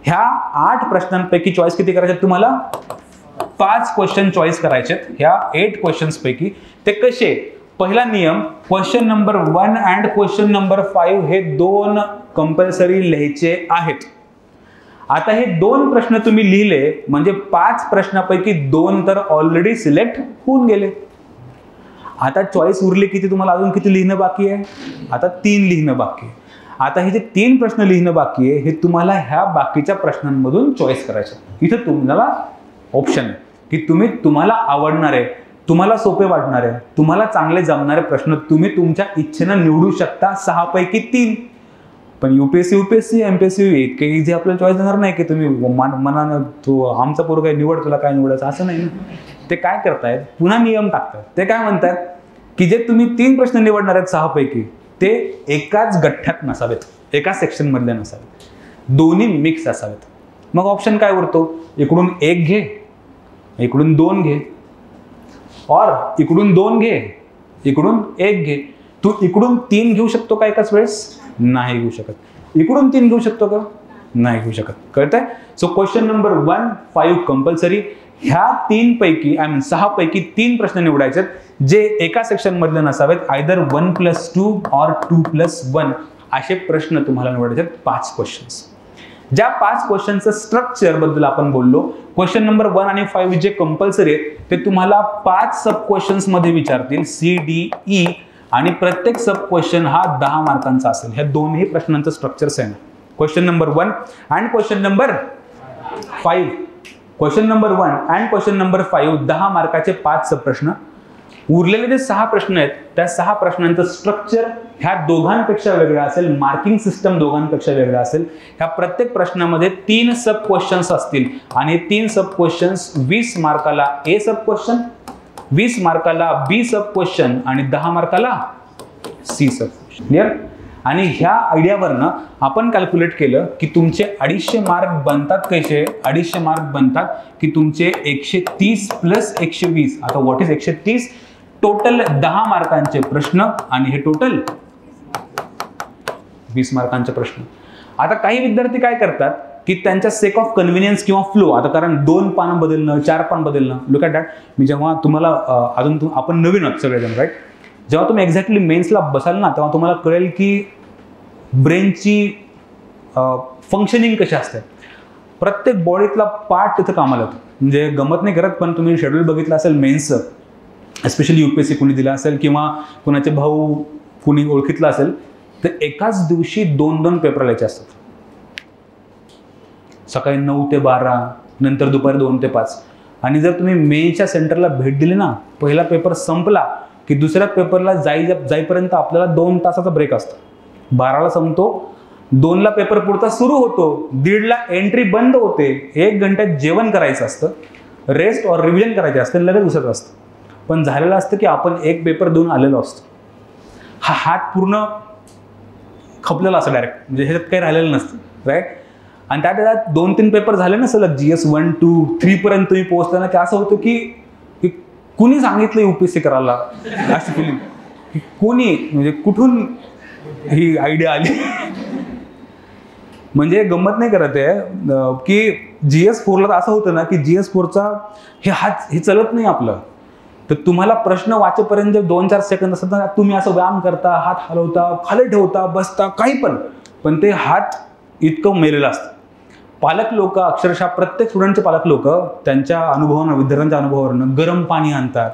ह्या 8 प्रश्नांपैकी चॉईस किती करायचे? तुम्हाला 5 क्वेश्चन चॉईस करायचे ह्या 8 क्वेश्चन्स पैकी. ते कसे? पहिला नियम, question number 1 and question number 5 हे 2 कंपल्सरी लिहायचे आहेत. आता हे 2 प्रश्न तुम्ही लिहिले म्हणजे 5 प्रश्नापैकी 2 तर ऑलरेडी सिलेक्ट होऊन गेले. आता चॉईस उरले किती? तुम्हाला अजून किती लिहिणं बाकी आहे? आता 3 लिहिणं बाकी आहे. आता हे जे 3 प्रश्न लिहिणं बाकी आहे हे तुम्हाला ह्या बाकीच्या प्रश्नांमधून चॉईस करायचं. इथं तुम्हाला ऑप्शन आहे की तुम्हाला आवडणारे, तुम्हाला सोपे वाटणारे, तुम्हाला चांगले जमणारे प्रश्न तुम्ही तुमच्या इच्छेनं निवडू शकता 6 पैकी 3. पण UPSC MPSC इतके इझी आपल्याला चॉईस देणार नाही की तुम्ही मनानं तू आमचा पोरं काय निवड, तुला काय निवडायचं, असं नाही ना. ते काय करतायत? पुन्हा नियम टाकतात. ते काय म्हणतात की जे तुम्ही 3 प्रश्न निवडणार आहेत 6 पैकी ते एकाच गठ्ठ्यात नसावेत. एका सेक्शन मधले नसावेत, दोन्ही मिक्स असावेत. मग ऑप्शन काय उरतो? इकडून 1 घे, इकडून 2 घे, और इकडून 2 घे, इकडून 1 घे. तू इकडून 3 घेऊ शकतो का एकाच वेळेस? नाही घेऊ शकत. इकडून 3 घेऊ शकतो का? नाही घेऊ शकत. कळतंय? So question number 1, 5 compulsory. ह्या 3 पैकी 6 पैकी 3 प्रश्न निवडायचे जे एका सेक्शन मधले नसावेत. आयदर 1+2 और 2+1 असे प्रश्न तुम्हाला निवडायचे. 5 क्वेश्चन्स. ज्या 5 क्वेश्चनचं स्ट्रक्चर बद्दल आपण बोललो, क्वेश्चन नंबर 1 आणि 5 जे कंपल्सरी आहेत ते तुम्हाला 5 सब क्वेश्चन्स मध्ये विचारतील, CDE, आणि प्रत्येक सब क्वेश्चन हा 10 मार्कांचा असेल. ह्या दोन्ही प्रश्नांचं स्ट्रक्चर सेम आहे. Question number 1 and question number 5. Question number 1 and question number 5 10 मार्काचे 5 सब प्रश्न. उरलेले जे 6 प्रश्न आहेत त्या 6 प्रश्नांचं स्ट्रक्चर ह्या दोघांपेक्षा वेगळं असेल, मार्किंग सिस्टम दोघांपेक्षा वेगळं असेल. ह्या प्रत्येक प्रश्नामध्ये 3 सब क्वेश्चन्स असतील आणि 3 सब क्वेश्चन्स 20 मार्काला ए सब क्वेश्चन, 20 मार्काला बी सब क्वेश्चन आणि 10 मार्काला सी सब क्वेश्चन. क्लिअर? आणि ह्या आयडियावरनं आपण कॅल्क्युलेट केलं की तुमचे 250 मार्क बनतात. कसे 250 मार्क बनतात? की तुमचे 130 + 120. आता व्हॉट इज 130? टोटल 10 मार्कांचे प्रश्न आणि हे टोटल 20 मार्कांचे प्रश्न. आता काही विद्यार्थी काय करतात की त्यांच्या सेक ऑफ कन्व्हिनियन्स किंवा फ्लो, आता कारण 2 पानं बदलणं, 4 पान बदलणं, लुक ॲट दॅट. मी जेव्हा तुम्हाला आपण नवीन आहोत सगळेजण, राईट? जेव्हा तुम्ही एक्झॅक्टली मेन्सला बसाल ना तेव्हा तुम्हाला कळेल की ब्रेनची फंक्शनिंग कशी असते. प्रत्येक बॉडीतला पार्ट तिथं कामाला येतो. म्हणजे गमत नाही करत, पण तुम्ही शेड्यूल बघितलं असेल मेन्सचं, एस्पेशली UPSC कुणी दिलं असेल किंवा कुणाचे भाऊ कुणी ओळखीतलं असेल, तर एकाच दिवशी 2-2 पेपर लिहायचे असतात. सकाळी 9 ते 12, नंतर दुपारी 2 ते 5. आणि जर तुम्ही मेच्या सेंटरला भेट दिली ना, पहिला पेपर संपला की दुसऱ्या पेपरला जाईपर्यंत आपल्याला 2 तासाचा ब्रेक असतो. 12ला संपतो, 2ला पेपर पुढचा सुरू होतो, 1:30ला एंट्री बंद होते, 1 घंट्यात जेवण करायचं असतं, रेस्ट और रिव्हिजन करायचे असतं, लगेच दुसरं असतं. पण झालेलं असतं की आपण 1 पेपर देऊन आलेलो असतो. हा हात पूर्ण खपलेला असं डायरेक्ट, म्हणजे ह्याच्यात काही राहिलेलं नसतं, राईट? आणि त्यात 2-3 पेपर झाले ना सलग, GS 1, 2, 3 पर्यंत तुम्ही पोहोचताना की असं होतं की कुणी सांगितलं UPSC करायला, अशी फिलिंग की कोणी, म्हणजे कुठून ही आयडिया आली. म्हणजे गंमत नाही करत आहे की GS 4ला असं होतं ना की GS 4चा हे चलत नाही आपलं. तर तुम्हाला प्रश्न वाचेपर्यंत 2-4 सेकंद असतात ना, तुम्ही असं व्यायाम करता, हात हलवता, खाली ठेवता, बसता, काही पण ते हात इतकं मेलेलं असतं. पालक लोक, अक्षरशः प्रत्येक स्टुडंटचे पालक लोक त्यांच्या अनुभवानं, विद्यार्थ्यांच्या अनुभवावरनं गरम पाणी आणतात,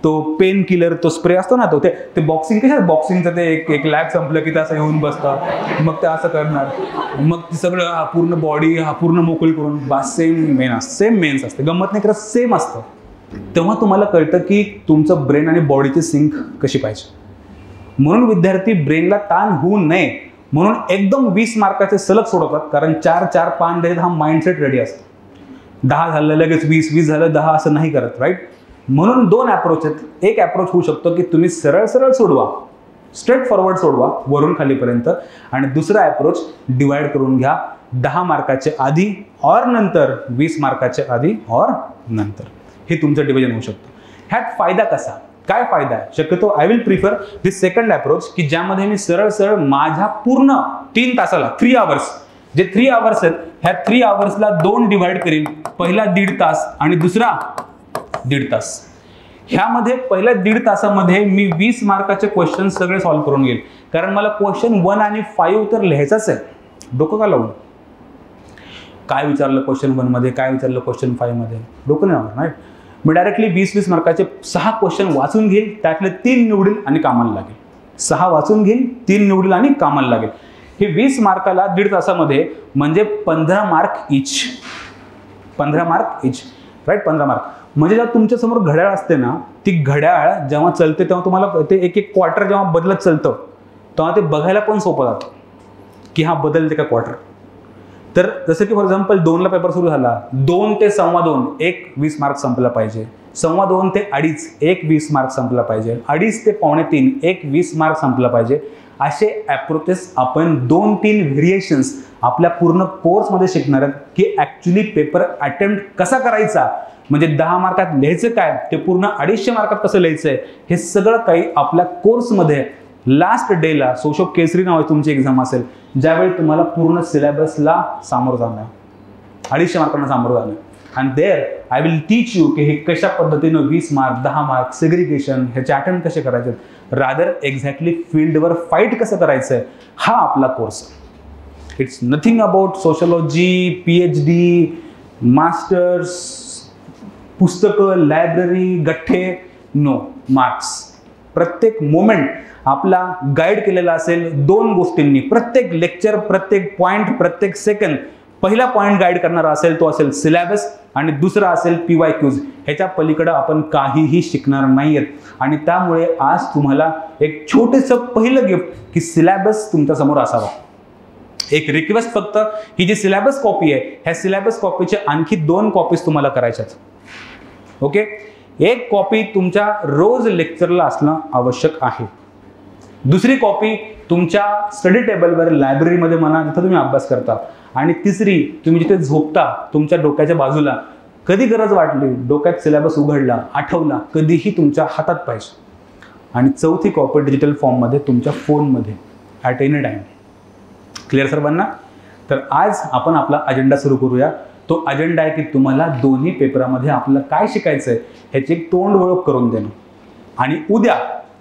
तो पेन किलर, तो स्प्रे असतो ना, तो ते बॉक्सिंग कशा, बॉक्सिंगचं ते एक लॅब संपलं की ते असं येऊन बसतात, मग ते असं करणार, मग ते सगळं पूर्ण बॉडी पूर्ण मोकळी करून सेम मेन्स असते. गंमत नाही करत, सेम असतं. तेव्हा तुम्हाला कळतं की तुमचं ब्रेन आणि बॉडीची सिंक कशी पाहिजे. म्हणून विद्यार्थी ब्रेनला ताण होऊ नये म्हणून एकदम 20 मार्काचे सलग सोडवतात, कारण 4-4 पान देत हा माइंडसेट रेडी असतो. 10 झालं लगेच 20 झालं 10 असं नाही करत, राईट? म्हणून 2 अप्रोच आहेत. एक अप्रोच होऊ शकतो की तुम्ही सरळ सोडवा, स्ट्रेट फॉरवर्ड सोडवा वरून खालीपर्यंत, आणि दुसरा अप्रोच डिवाइड करून घ्या 10 मार्काचे आधी और नंतर, 20 मार्काचे आधी और नंतर. हे तुमचं डिव्हिजन होऊ शकतं. ह्यात फायदा कसा, काय फायदा आहे? शक्यतो I will prefer this second approach, की ज्यामध्ये मी सरळ माझ्या पूर्ण 3 तासाला 3 आवर्स, जे 3 आवर्स आहेत ह्या 3 आवर्सला 2 डिवाइड करीन. पहिला 1.5 तास आणि दुसरा 1.5 तास. ह्यामध्ये पहिल्या 1.5 तासामध्ये मी 20 मार्काचे क्वेश्चन सगळे सॉल्व्ह करून घेईल, कारण मला क्वेश्चन 1 आणि 5 तर लिहायचाच आहे. डोकं का लावून, काय विचारलं क्वेश्चन 1 मध्ये, काय विचारलं क्वेश्चन 5 मध्ये, डोकं नाही लावणार, राईट? मी डायरेक्टली 20-20 मार्काचे 6 क्वेश्चन वाचून घेईल, त्यातले 3 निवडील आणि कामाला लागेल. 6 वाचून घेईल, 3 निवडील आणि कामाला लागेल. हे 20 मार्काला 1.5 तासामध्ये म्हणजे 15 मार्क इच, 15 मार्क इच, राईट? 15 मार्क म्हणजे जेव्हा तुमच्या समोर घड्याळ असते ना, ती घड्याळ जेव्हा चलते तेव्हा तुम्हाला ते एक क्वार्टर जेव्हा बदलत चलतं तेव्हा ते बघायला पण सोपं जातं की हा बदलते का क्वार्टर. तर जसं की फॉर एक्झाम्पल 2ला पेपर सुरू झाला, 2 ते 2:15 एक 20 मार्क संपला पाहिजे. 2.25 ते 2.5 एक 20 मार्क संपला पाहिजे, 2.5 ते 2.25 एक 20 मार्क संपला पाहिजे. असे अप्रोचेस आपण 2-3 व्हेरिएशन्स आपल्या पूर्ण कोर्समध्ये शिकणार आहोत की ॲक्च्युली पेपर अटेम्प्ट कसा करायचा, म्हणजे 10 मार्कात लिहायचं काय, ते पूर्ण 250 मार्कात कसं लिहायचं आहे, हे सगळं काही आपल्या कोर्समध्ये लास्ट डेला सोशो केसरी नावाची तुमची एक्झाम असेल, ज्यावेळी तुम्हाला पूर्ण सिलेबसला सामोरं जाणं आहे, 250 मार्कांना सामोरं जाणं. And there I will teach you की हे कशा पद्धतीनं 20 मार्क 10 मार्क सेग्रिगेशन ह्याचे अटेम्प्ट कसे करायचे, रादर एक्झॅक्टली फील्डवर फाईट कसं करायचं आहे, हा आपला course. It's nothing about sociology, PhD, masters, पुस्तकं, लायब्ररी, गठ्ठे, नो, मार्क्स. प्रत्येक मोमेंट आपला गाईड केलेला असेल 2 गोष्टींनी. प्रत्येक लेक्चर, प्रत्येक पॉईंट, प्रत्येक सेकंड पहिला पॉईंट गाईड करणारा असेल तो असेल सिलेबस आणि दुसरा असेल PYQs. ह्याच्या पलीकडे आपण काहीही शिकणार नाहीयेत. आणि त्यामुळे आज तुम्हाला एक छोटंसं पहिलं गिफ्ट की सिलेबस तुमच्या समोर असावा. एक रिक्वेस्ट फक्त, ही जी सिलेबस कॉपी आहे ह्या सिलेबस कॉपीचे आणखी 2 कॉपीज तुम्हाला करायच्यात. ओके, एक कॉपी तुमच्या रोज लेक्चरला असणं आवश्यक आहे. दुसरी कॉपी तुमच्या स्टडी टेबलवर लायब्ररीमध्ये म्हणा जिथं तुम्ही अभ्यास करता. आणि तिसरी तुम्ही जिथे झोपता तुमच्या डोक्याच्या बाजूला, कधी गरज वाटली डोक्यात सिलेबस उघडला, आठवला, कधीही तुमच्या हातात पाहिजे. आणि चौथी कॉपी डिजिटल फॉर्ममध्ये तुमच्या फोनमध्ये ॲट एनी टाईम. क्लिअर सर्वांना? तर आज आपण आपला अजेंडा सुरू करूया. तो अजेंडा आहे की तुम्हाला दोन्ही पेपरामध्ये आपल्याला काय शिकायचं आहे ह्याची एक तोंड ओळख करून देणं, आणि उद्या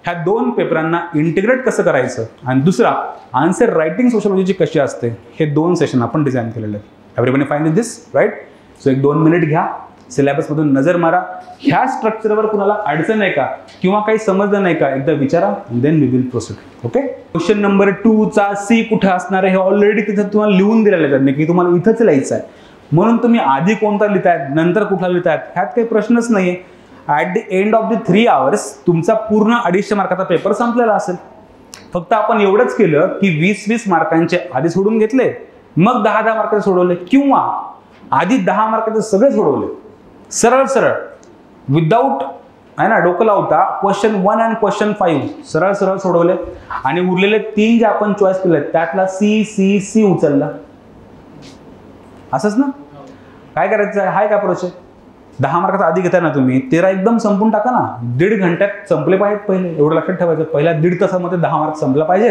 ह्या 2 पेपरांना इंटिग्रेट कसं करायचं, आणि दुसरा आन्सर रायटिंग सोशोलॉजीची कशी असते, हे 2 सेशन आपण डिझाईन केलेले आहेत. Everybody fine with this, right? So एक 2 मिनिट घ्या, सिलेबसमधून नजर मारा. ह्या स्ट्रक्चरवर कुणाला अडचण आहे का किंवा काही समजलं नाही का एकदा विचारा, then we will proceed. Okay, question number 2 चा C कुठे असणार आहे हे ऑलरेडी तिथे तुम्हाला लिहून दिलेलं आहे त्यांनी की तुम्हाला इथंच लिहायचं आहे. म्हणून तुम्ही आधी कोणता लिहितायत नंतर कुठला लिहितायत ह्यात काही प्रश्नच नाहीये. At the end of the 3 hours तुमचा पूर्ण 250 मार्काचा पेपर संपलेला असेल. फक्त आपण एवढंच केलं की 20-20 मार्कांचे आधी सोडून घेतले, मग 10-10 मार्काचे सोडवले, किंवा आधी 10 मार्काचे सगळे सोडवले सरळ सरळ विदाऊट आहे ना डोकं लावता. क्वेश्चन 1 आणि क्वेश्चन 5 सरळ सरळ सोडवले, आणि उरलेले 3 जे आपण चॉईस केले त्यातला C उचलला. असंच ना? काय करायचं आहे, हाय काय प्रोसेस? 10 मार्काचा आधी घेताय ना तुम्ही, 13 एकदम संपून टाका ना. 1.5 घंट्यात संपले पाहिजेत पहिले, एवढं लक्षात ठेवायचं. पहिल्या 1.5 तासामध्ये 10 मार्क संपला पाहिजे,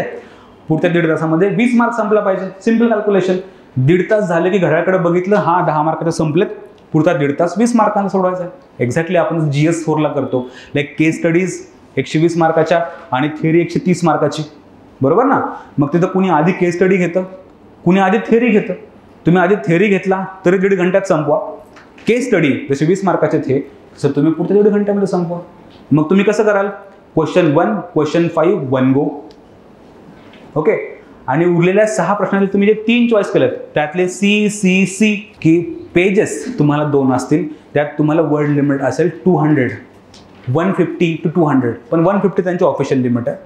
पुढच्या 1.5 तासामध्ये 20 मार्क संपला पाहिजे. Simple calculation. 1.5 तास झाले की घड्याळाकडे बघितलं, हा 10 मार्काचे संपलेत, पुढचा 1.5 तास 20 मार्कांना सोडवायचा. एक्झॅक्टली आपण GS4 ला करतो. लाईक केस स्टडीज 120 मार्काच्या आणि थिअरी 130 मार्काची, बरोबर ना? मग तिथं कुणी आधी केस स्टडी घेतं, कुणी आधी थिअरी घेतं. तुम्ही आधी थिअरी घेतला तरी 1.5 घंट्यात संपवा. केस स्टडी जसे 20 मार्काचे थे तसं तुम्ही पुढच्या 1.5 घंट्यामध्ये संपवा. मग तुम्ही कसं कराल? क्वेश्चन 1 क्वेश्चन 5 1 गो. ओके, आणि उरलेल्या 6 प्रश्नांचे तुम्ही जे 3 चॉईस केलेत त्यातले C की पेजेस तुम्हाला 2 असतील, त्यात तुम्हाला वर्ड लिमिट असेल 200, 150 to 200. पण 150 त्यांची ऑफिशियल लिमिट आहे,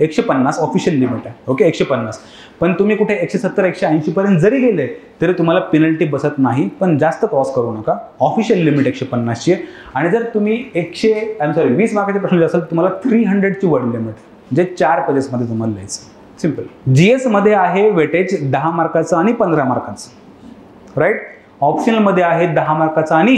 150 ऑफिशियल लिमिट आहे. ओके, 150. पण तुम्ही कुठे 170 180 पर्यंत जरी गेले तरी तुम्हाला पेनल्टी बसत नाही, पण जास्त क्रॉस करू नका. ऑफिशियल लिमिट 150 ची आहे. आणि जर तुम्ही 20 मार्काचे प्रश्न असेल तुम्हाला 300 ची वर्ड लिमिट, जे 4 पेजेसमध्ये तुम्हाला लिहायचं. सिम्पल. GS मध्ये आहे वेटेज 10 मार्काचं आणि 15 मार्काचं, राईट? ऑप्शनल मध्ये आहे 10 मार्काचं आणि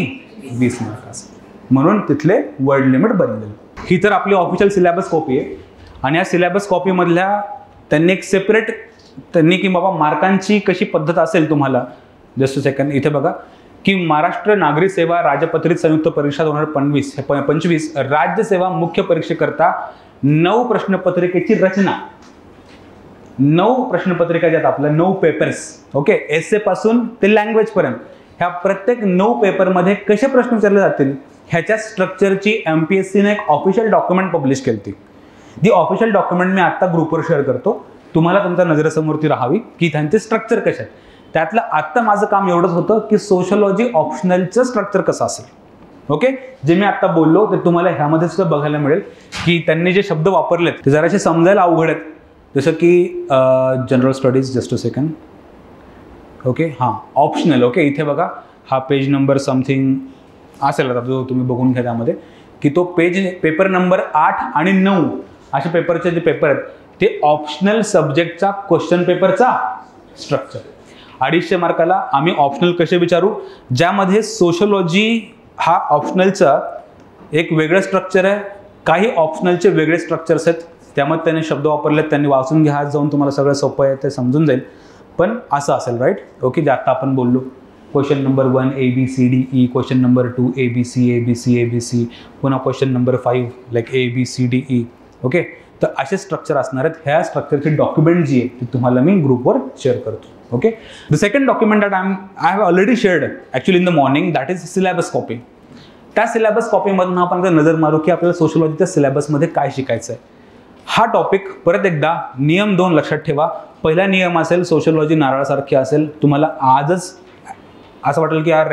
20 मार्काचं, म्हणून तिथले वर्ड लिमिट बदलेल. ही तर आपली ऑफिशियल सिलेबस कॉपी आहे. आणि या सिलेबस कॉपीमधल्या त्यांनी एक सेपरेट की बाबा मार्कांची कशी पद्धत असेल तुम्हाला. जस्ट सेकंड, इथे बघा की महाराष्ट्र नागरी सेवा राजपत्रित संयुक्त परीक्षा 2025 राज्यसेवा मुख्य परीक्षेकरता 9 प्रश्नपत्रिकेची रचना. 9 प्रश्नपत्रिका ज्यात आपल्या 9 पेपर्स. ओके, एसे पासून ते लँग्वेज पर्यंत ह्या प्रत्येक 9 पेपरमध्ये कसे प्रश्न विचारले जातील ह्याच्या स्ट्रक्चरची MPSCने एक ऑफिशियल डॉक्युमेंट पब्लिश केली. ती ऑफिशियल डॉक्युमेंट मी आता ग्रुपवर शेअर करतो, तुम्हाला तुमच्या नजरेसमोरती राहावी की त्यांचे स्ट्रक्चर कसे आहे. त्यातलं आत्ता माझं काम एवढंच होतं की सोशोलॉजी ऑप्शनलचं स्ट्रक्चर कसं असेल. ओके, जे मी आता बोललो ते तुम्हाला ह्यामध्ये सुद्धा बघायला मिळेल की त्यांनी जे शब्द वापरलेत ते जरासे समजायला अवघड आहेत. जसं की general studies, just a second. Okay, हां, ऑप्शनल. ओके, इथे बघा हा पेज नंबर समथिंग असेल आता जो तुम्ही बघून घ्या त्यामध्ये, की तो पेपर नंबर 8 आणि 9 असे पेपरचे जे पेपर आहेत ते ऑप्शनल सब्जेक्टचा क्वेश्चन पेपरचा स्ट्रक्चर. 250 मार्काला आम्ही ऑप्शनल कसे विचारू, ज्यामध्ये सोशलॉजी हा ऑप्शनलचा एक वेगळं स्ट्रक्चर आहे, काही ऑप्शनलचे वेगळे स्ट्रक्चर्स आहेत. त्यामध्ये त्यांनी शब्द वापरलेत, त्यांनी वाचून घ्या, आज जाऊन तुम्हाला सगळं सोपं आहे ते समजून जाईल. पण असं असेल राईट. ओके, जे आता आपण बोललो question number 1 ABCDE, question number 2 ABC, पुन्हा question number 5 like ABCDE. Okay, तर असे स्ट्रक्चर असणार आहेत. ह्या स्ट्रक्चरची डॉक्युमेंट जी आहे ती तुम्हाला मी ग्रुपवर शेअर करतो. Okay, the second document that I have already shared actually in the morning, that is syllabus copy. त्या सिलेबस कॉपीमधून आपण नजर मारू की आपल्याला सोशलॉजीच्या सिलेबसमध्ये काय शिकायचं आहे. हा टॉपिक परत एकदा नियम 2 लक्षात ठेवा. पहिला नियम असेल सोशलॉजी नारळासारखी असेल. तुम्हाला आजच असं वाटेल की यार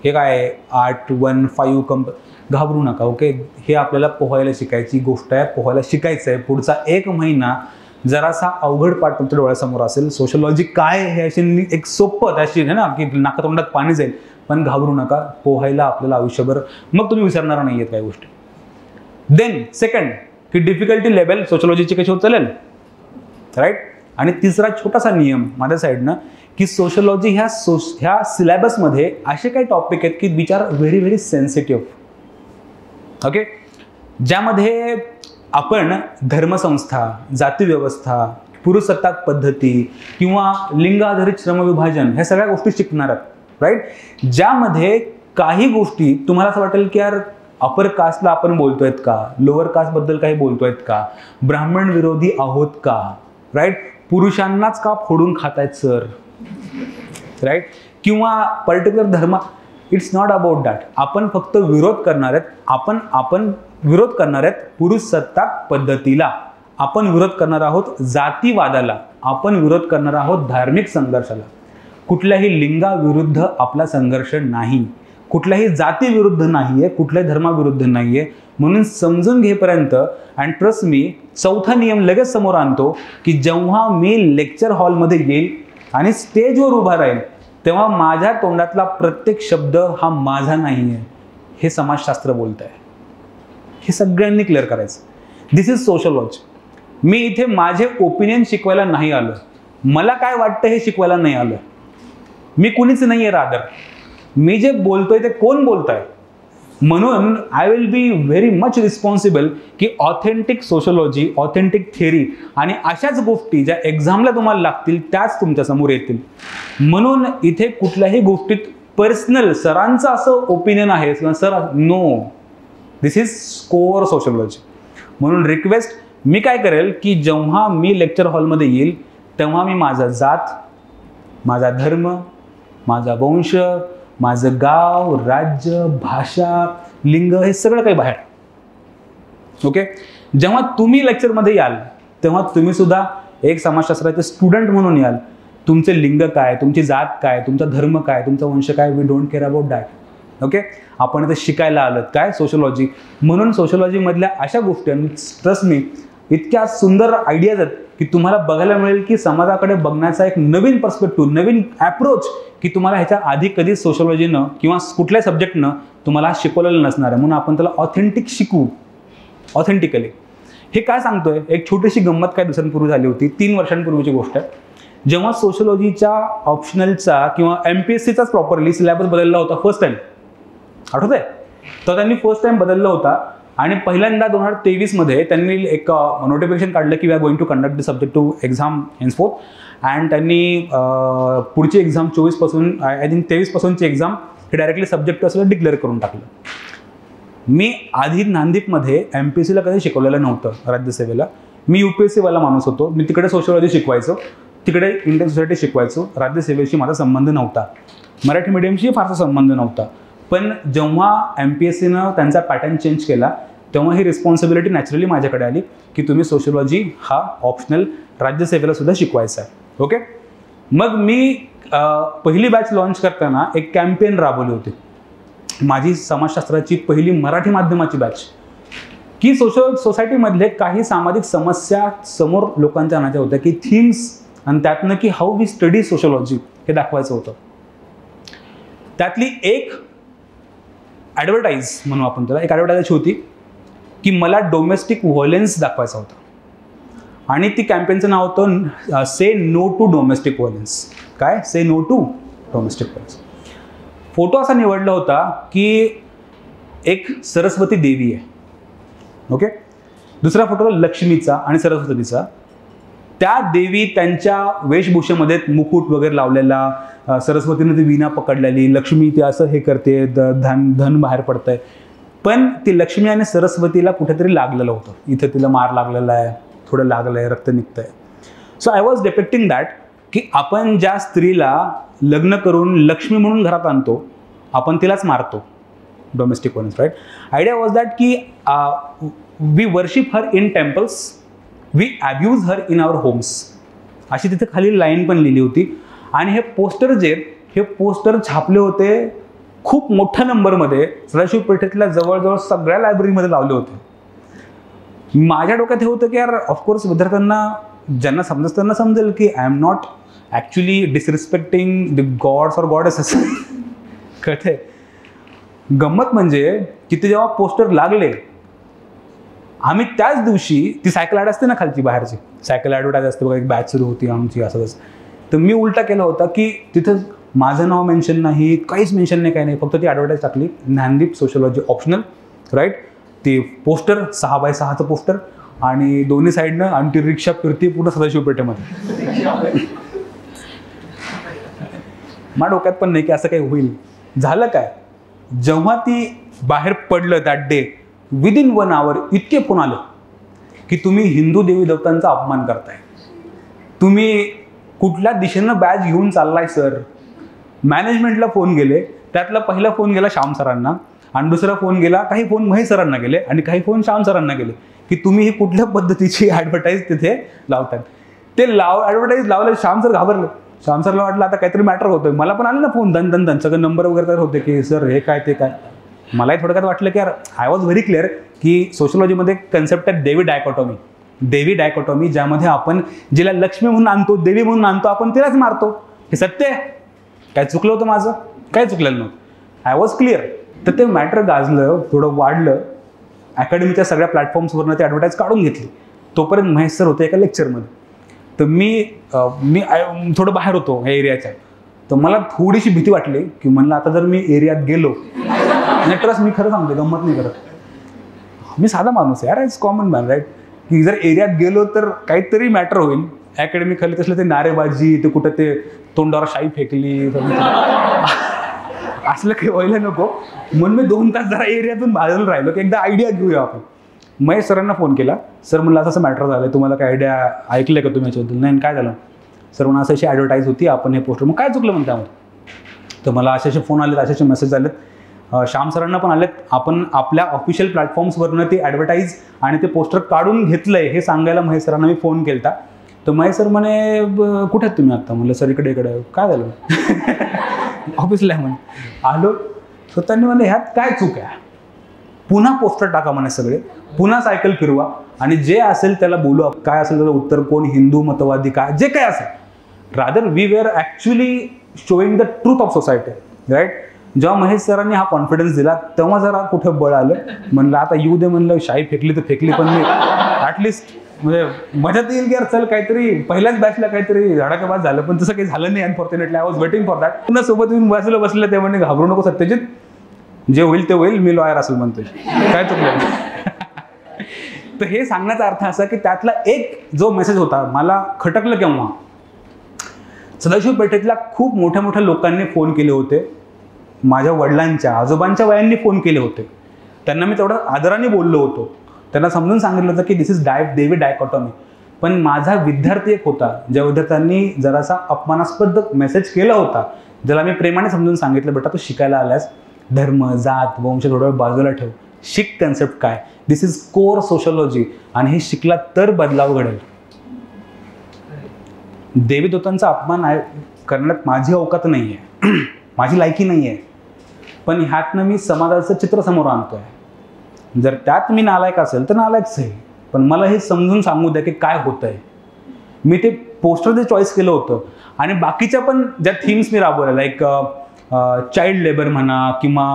हे काय 8, 1, 5 घाबरू नका. ओके, हे आपल्याला पोहायला शिकायची गोष्ट आहे, पोहायला शिकायचं आहे. पुढचा 1 महिना जरासा अवघड पाठ तुमच्या डोळ्यासमोर असेल. सोशलॉजी काय हे अशी एक सोपं अशी आहे ना की नाकातोंडात पाणी जाईल, पण घाबरू नका. पोहायला आपल्याला आयुष्यभर मग तुम्ही विसरणार नाही आहेत काही गोष्टी. देन सेकंड की डिफिकल्टी लेवल सोशलॉजीची कशी होत चालेल राईट. आणि तिसरा छोटासा नियम माझ्या साईडनं की सोशलॉजी ह्या सिलेबसमध्ये असे काही टॉपिक आहेत की which are very very sensitive. Okay, ज्यामध्ये आपण धर्मसंस्था, जातीव्यवस्था, पुरुषसत्ताक पद्धती किंवा लिंगाधारित श्रमविभाजन ह्या सगळ्या गोष्टी शिकणार आहात राईट. ज्यामध्ये काही गोष्टी तुम्हाला असं वाटेल की यार अपर कास्टला आपण बोलतोय का, लोअर कास्टबद्दल काही बोलतोय का, ब्राह्मण विरोधी आहोत का राईट, पुरुषांनाच का फोडून खातायत सर राईट, किंवा पर्टिक्युलर धर्म. It's not about that. आपण फक्त विरोध करणार आहेत. आपण विरोध करणार आहेत पुरुष सत्ताक पद्धतीला, आपण विरोध करणार आहोत जातीवादाला, आपण विरोध करणार आहोत धार्मिक संघर्षाला. कुठल्याही लिंगाविरुद्ध आपला संघर्ष नाही, कुठल्याही जातीविरुद्ध नाहीये, कुठल्याही धर्माविरुद्ध नाहीये. म्हणून समजून घेपर्यंत अँड ट्रस्ट मी चौथा नियम लगेच समोर आणतो की जेव्हा मी लेक्चर हॉलमध्ये येईल आणि स्टेजवर उभा राहील तेव्हा माझ्या तोंडातला प्रत्येक शब्द हा माझा नाही आहे, हे समाजशास्त्र बोलत आहे. हे सगळ्यांनी क्लिअर करायचं. दिस इज सोशलॉजी. मी इथे माझे ओपिनियन शिकवायला नाही आलो, मला काय वाटतं हे शिकवायला नाही आलं. मी कुणीच नाही आहे रादर. मी जे बोलतोय ते कोण बोलताय. म्हणून I will be very much responsible की ऑथेंटिक सोशलॉजी, ऑथेंटिक थिअरी आणि अशाच गोष्टी ज्या एक्झामला तुम्हाला लागतील त्याच तुमच्या समोर येतील. म्हणून इथे कुठल्याही गोष्टीत पर्सनल सरांचं असं ओपिनियन आहे sir, no, this is core sociology. म्हणून रिक्वेस्ट मी काय करेल की जेव्हा मी लेक्चर हॉलमध्ये येईल तेव्हा मी माझा जात, माझा धर्म, माझा वंश, माझं गाव, राज्य, भाषा, लिंग हे सगळं काही बाहेर. ओके, जेव्हा तुम्ही लेक्चरमध्ये याल तेव्हा तुम्ही सुद्धा एक समाजशास्त्राचे स्टुडंट म्हणून याल. तुमचे लिंग काय, तुमची जात काय, तुमचा धर्म काय, तुमचा वंश काय, we don't care about that. Okay, आपण इथे शिकायला आलं काय सोशलॉजी. म्हणून सोशलॉजीमधल्या अशा गोष्टी आणि ट्रस्ट मी इतक्या सुंदर आयडियाज आहेत की तुम्हाला बघायला मिळेल की समाजाकडे बघण्याचा एक नवीन पर्स्पेक्टिव्ह, नवीन ॲप्रोच की तुम्हाला ह्याच्या आधी कधीच सोशलॉजीनं किंवा कुठल्या सब्जेक्टनं तुम्हाला शिकवलेलं नसणार आहे. म्हणून आपण त्याला ऑथेंटिक शिकू, ऑथेंटिकली. हे काय सांगतोय, एक छोटीशी गंमत काय दिवसांपूर्वी झाली होती, 3 वर्षांपूर्वीची गोष्ट आहे. जेव्हा सोशलॉजीच्या ऑप्शनलचा किंवा MPSCचाच प्रॉपरली सिलेबस बदलला होता फर्स्ट टाइम, आठवत आहे, तर त्यांनी फर्स्ट टाइम बदलला होता. आणि पहिल्यांदा 2023 मध्ये त्यांनी एक नोटिफिकेशन काढलं की we are going to conduct the subject to exam henceforth. And त्यांनी पुढची एक्झाम 24 पासून आय थिंक 23 पासूनची एक्झाम हे डायरेक्टली सब्जेक्ट असं डिक्लेअर करून टाकलं. मी आधी नांदीपमध्ये MPSCला कधी शिकवलेलं नव्हतं राज्यसेवेला. मी UPSCवाला माणूस होतो. मी तिकडे सोशलॉजी शिकवायचो, तिकडे इंडियन सोसायटी शिकवायचो. राज्यसेवेशी माझा संबंध नव्हता, मराठी मीडियमशी फारसा संबंध नव्हता. पण जेव्हा MPSCनं त्यांचा पॅटर्न चेंज केला तेव्हा ही रिस्पॉन्सिबिलिटी नॅचरली माझ्याकडे आली की तुम्ही सोशलॉजी हा ऑप्शनल राज्यसेवेला सुद्धा शिकवायचा आहे. ओके, मग मी पहिली बॅच लॉन्च करताना एक कॅम्पेन राबवली होती, माझी समाजशास्त्राची पहिली मराठी माध्यमाची बॅच, की सोसायटीमधले काही सामाजिक समस्या समोर लोकांच्या आणायच्या होत्या की थीम्स, आणि त्यातनं की हाऊ वी स्टडी सोशलॉजी हे दाखवायचं होतं. त्यातली एक ॲडव्हर्टाईज म्हणू आपण त्याला, एक ॲडव्हर्टाईज होती की मला डोमेस्टिक व्हायलन्स दाखवायचा होता आणि ती कॅम्पेनचं नाव होतं say no to domestic violence. काय? Say no to domestic violence. Photo असा निवडला होता की एक सरस्वती देवी आहे, ओके. दुसरा फोटो लक्ष्मीचा आणि सरस्वतीचा. त्या देवी त्यांच्या वेशभूषेमध्ये मुकुट वगैरे लावलेला, सरस्वतीने ती वीणा पकडलेली, लक्ष्मी ती असं हे करते, धन बाहेर पडतंय. पण ती लक्ष्मी आणि सरस्वतीला कुठेतरी लागलेलं होतं, इथे तिला मार लागलेला आहे, थोडं लागलं आहे, रक्त निघतंय. So I was depicting that की आपण ज्या स्त्रीला लग्न करून लक्ष्मी म्हणून घरात आणतो, आपण तिलाच मारतो. Domestic violence, right. Idea was that की we worship her in temples, we abuse her in our homes, अशी तिथे खाली लाईन पण लिहिली होती. आणि हे पोस्टर हे पोस्टर छापले होते खूप मोठ्या नंबरमध्ये, सदाशिव पेठेतल्या जवळजवळ सगळ्या लायब्ररीमध्ये लावले होते. माझ्या डोक्यात हे होतं की यार ऑफकोर्स विद्यार्थ्यांना ज्यांना समजत त्यांना समजेल की I am not actually disrespecting the gods or goddesses. कळते. गंमत म्हणजे की ते जेव्हा पोस्टर लागले, आम्ही त्याच दिवशी, ती सायकल ॲड असते ना खालची बाहेरची सायकल ॲडव्हर्टाईज असते बघा, एक बॅच सुरू होती आमची असं तसं. तर मी उलटा केला होता की तिथं माझं नाव मेन्शन नाही, काहीच मेन्शन नाही, काही नाही, फक्त ती ॲडव्हर्टाईज टाकली, ज्ञानदीप सोशलॉजी ऑप्शनल, राईट. ते पोस्टर 6x6चं पोस्टर आणि दोन्ही साईडनं, आणि ती रिक्षा फिरती पूर्ण सदाशिव पेठेमध्ये. माझ्या डोक्यात पण नाही की असं काही होईल. झालं काय, जेव्हा ती बाहेर पडलं दॅट डे, विदिन 1 hour इतके फोन आले की तुम्ही हिंदू देवी देवतांचा अपमान करताय, तुम्ही कुठल्या दिशेनं बॅच घेऊन चाललाय सर. मॅनेजमेंटला फोन गेले, त्यातला पहिला फोन गेला श्याम सरांना, आणि दुसरा फोन गेला, काही फोन महेश सरांना गेले आणि काही फोन श्याम सरांना गेले की तुम्ही ही कुठल्या पद्धतीची ॲडव्हर्टाईज तिथे लावतात. ते ॲडव्हर्टाईज लावले, श्याम सर घाबरले. श्याम सरला वाटलं आता काहीतरी मॅटर होतोय. मला पण आले ना फोन, दन सगळं नंबर वगैरे तर होते की सर हे काय ते काय. मलाही थोडक्यात वाटलं की यार आय वॉज व्हेरी क्लिअर की सोशलॉजीमध्ये कन्सेप्ट आहे देवी डायकॉटॉमी. देवी डायकॉटॉमी, ज्यामध्ये आपण जिला लक्ष्मी म्हणून आणतो, देवी म्हणून आणतो, आपण तिलाच मारतो. हे सत्य आहे. काय चुकलं होतं माझं? काय चुकलेलं नव्हतं. I was clear. तर ते मॅटर गाजलं, थोडं वाढलं. अकॅडमीच्या सगळ्या प्लॅटफॉर्म्सवरनं ते ॲडव्हर्टाईज काढून घेतली. तोपर्यंत महेश सर होते एका लेक्चरमध्ये. तर मी थोडं बाहेर होतो ह्या एरियाच्या. तर मला थोडीशी भीती वाटली की म्हणलं आता जर मी एरियात गेलो, नाही ट्रस्ट मी खरं सांगते, गंमत नाही करत, मी साधा माणूस आहे यार, इट्स कॉमन मॅन, राईट. की जर एरियात गेलो तर काहीतरी मॅटर होईल. अकॅडमी खाली तसलं ते नारेबाजी, ते कुठं ते तोंडावर शाई फेकली, असलं काही व्हायला नको म्हणून मी 2 तास जरा एरियातून बाजूला राहिलो की एकदा आयडिया घेऊया आपण. महेश सरांना फोन केला, सर म्हणलं असं मॅटर झालं, तुम्हाला काय आयडिया ऐकलं का तुम्ही याच्याबद्दल? नाही, काय झालं? सर म्हणून अशी ॲडव्हर्टाईज होती, आपण हे पोस्टर, मग काय चुकलं म्हणते त्यामध्ये? तर मला असे फोन आलेत, असे मेसेज आलेत, श्याम सरांना पण आलेत, आपण आपल्या ऑफिशियल प्लॅटफॉर्म्सवरनं ते ॲडव्हर्टाईज आणि ते पोस्टर काढून घेतलंय हे सांगायला महेश सरांना मी फोन केला. तर महेश सर म्हणे कुठे आहेत तुम्ही आत्ता? म्हणलं सर इकडे. काय झालं? ऑफिसला म्हणे. आलो. तर त्यांनी म्हणे ह्यात काय चूक आहे? पुन्हा पोस्टर टाका म्हणे सगळे, पुन्हा सायकल फिरवा आणि जे असेल त्याला बोलू, काय असेल त्याचं उत्तर, कोण हिंदू मतवादी काय जे काय असेल. Rather we were actually showing the truth of society, right. जेव्हा महेश सरांनी हा कॉन्फिडन्स दिला तेव्हा जरा कुठे बळ आलं. म्हणलं आता येऊ दे, म्हणलं शाई फेकली तर फेकली, पण मी ॲटलिस्ट म्हणजे मजात येईल की यार चल काहीतरी पहिल्याच बॅचला काहीतरी धडाकेबाज झालं, पण तसं काही झालं नाही unfortunately. I was waiting for that. पुन्हा सोबत येऊन बाजूला बसलं, ते म्हणे घाबरू नको सत्यजित, जे होईल ते होईल, मी लॉयर असेल म्हणतोय, काय चुकलं. तर हे सांगण्याचा अर्थ असा की त्यातला एक जो मेसेज होता मला खटकलं केव्हा, सदाशिव पेठेतल्या खूप मोठ्या मोठ्या लोकांनी फोन केले होते, माझ्या वडिलांच्या आजोबांच्या वयांनी फोन केले होते, त्यांना मी तेवढं आदराने बोललो होतो, त्यांना समजून सांगितलं होतं की दिस इज देवी डायकॉटॉमी. पण माझा विद्यार्थी एक होता, ज्या विद्यार्थ्यांनी जरासा अपमानास्पद मेसेज केला होता, ज्याला मी प्रेमाने समजून सांगितलं, बेटा तू शिकायला आल्यास धर्म, जात, वंश थोडं वेळ बाजूला ठेव, शिक कन्सेप्ट काय, दिस इज कोर सोशलॉजी, आणि हे शिकला तर बदलाव घडेल. देवी देवतांचा अपमान करण्यात माझी अवकात नाही आहे, माझी लायकी नाही आहे, पण ह्यातनं मी समाजाचं चित्र समोर आणतोय. जर त्यात मी नालायक असेल तर नालायकच आहे, पण मला हे समजून सांगू द्या की काय होतंय. मी ते पोस्टर जे चॉईस केलं होतं आणि बाकीच्या पण ज्या थीम्स मी राबवल्या, लाईक चाइल्ड लेबर म्हणा किंवा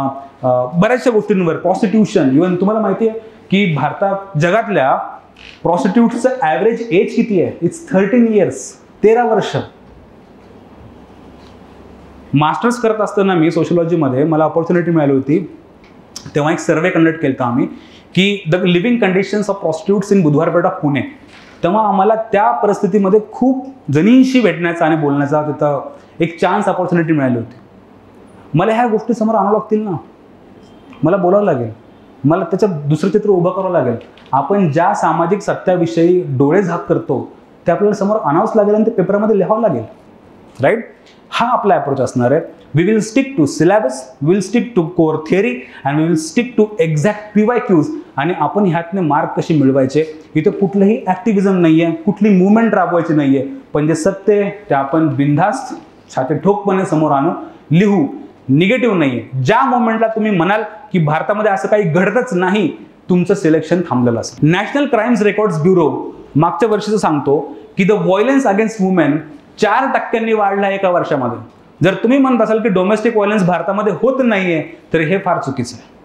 बऱ्याचशा गोष्टींवर, प्रॉस्टिट्यूशन. इव्हन तुम्हाला माहिती आहे की जगातल्या प्रॉस्टिट्यूटचं ॲव्हरेज एज किती आहे? इट्स 13 years, 13 वर्ष. मास्टर्स करत असताना मी सोशिओलॉजीमध्ये मला अपॉर्च्युनिटी मिळाली होती. तेव्हा एक सर्वे कंडक्ट केला आम्ही की the living conditions of prostitutes in बुधवारपेठा पुणे. तेव्हा आम्हाला त्या परिस्थितीमध्ये खूप जणींशी भेटण्याचा आणि बोलण्याचा तिथं एक चान्स, अपॉर्च्युनिटी मिळाली होती. मला ह्या गोष्टी समोर आणावं लागतील ना, मला बोलावं लागेल, मला त्याचं दुसरं चित्र उभं करावं लागेल. आपण ज्या सामाजिक सत्याविषयी डोळे झाक करतो ते आपल्याला समोर आणावंच लागेल आणि ते पेपरमध्ये लिहावं लागेल. राईट? हा आपला अप्रोच असणार आहे. We will stick to syllabus, we will stick to core theory and we will stick to exact PYQs. आणि आपण ह्यातने मार्क कसे मिळवायचे, इथं कुठलंही ॲक्टिव्हिजम नाही आहे, कुठली मुवमेंट राबवायची नाही आहे. पण जे सत्य आहे ते आपण बिनधास्त छाती ठोकपणे समोर आणू, लिहू. निगेटिव्ह नाही आहे. ज्या मोमेंटला तुम्ही म्हणाल की भारतामध्ये असं काही घडतच नाही, तुमचं सिलेक्शन थांबलेलं असेल. नॅशनल क्राईम्स रेकॉर्ड्स ब्युरो मागच्या वर्षीचं सांगतो की द व्हायलन्स अगेन्स्ट वुमेन 4% वाढला एका वर्षामध्ये. जर तुम्ही म्हणत असाल की डोमेस्टिक व्हायलन्स भारतामध्ये होत नाहीये, तर हे फार चुकीचं आहे.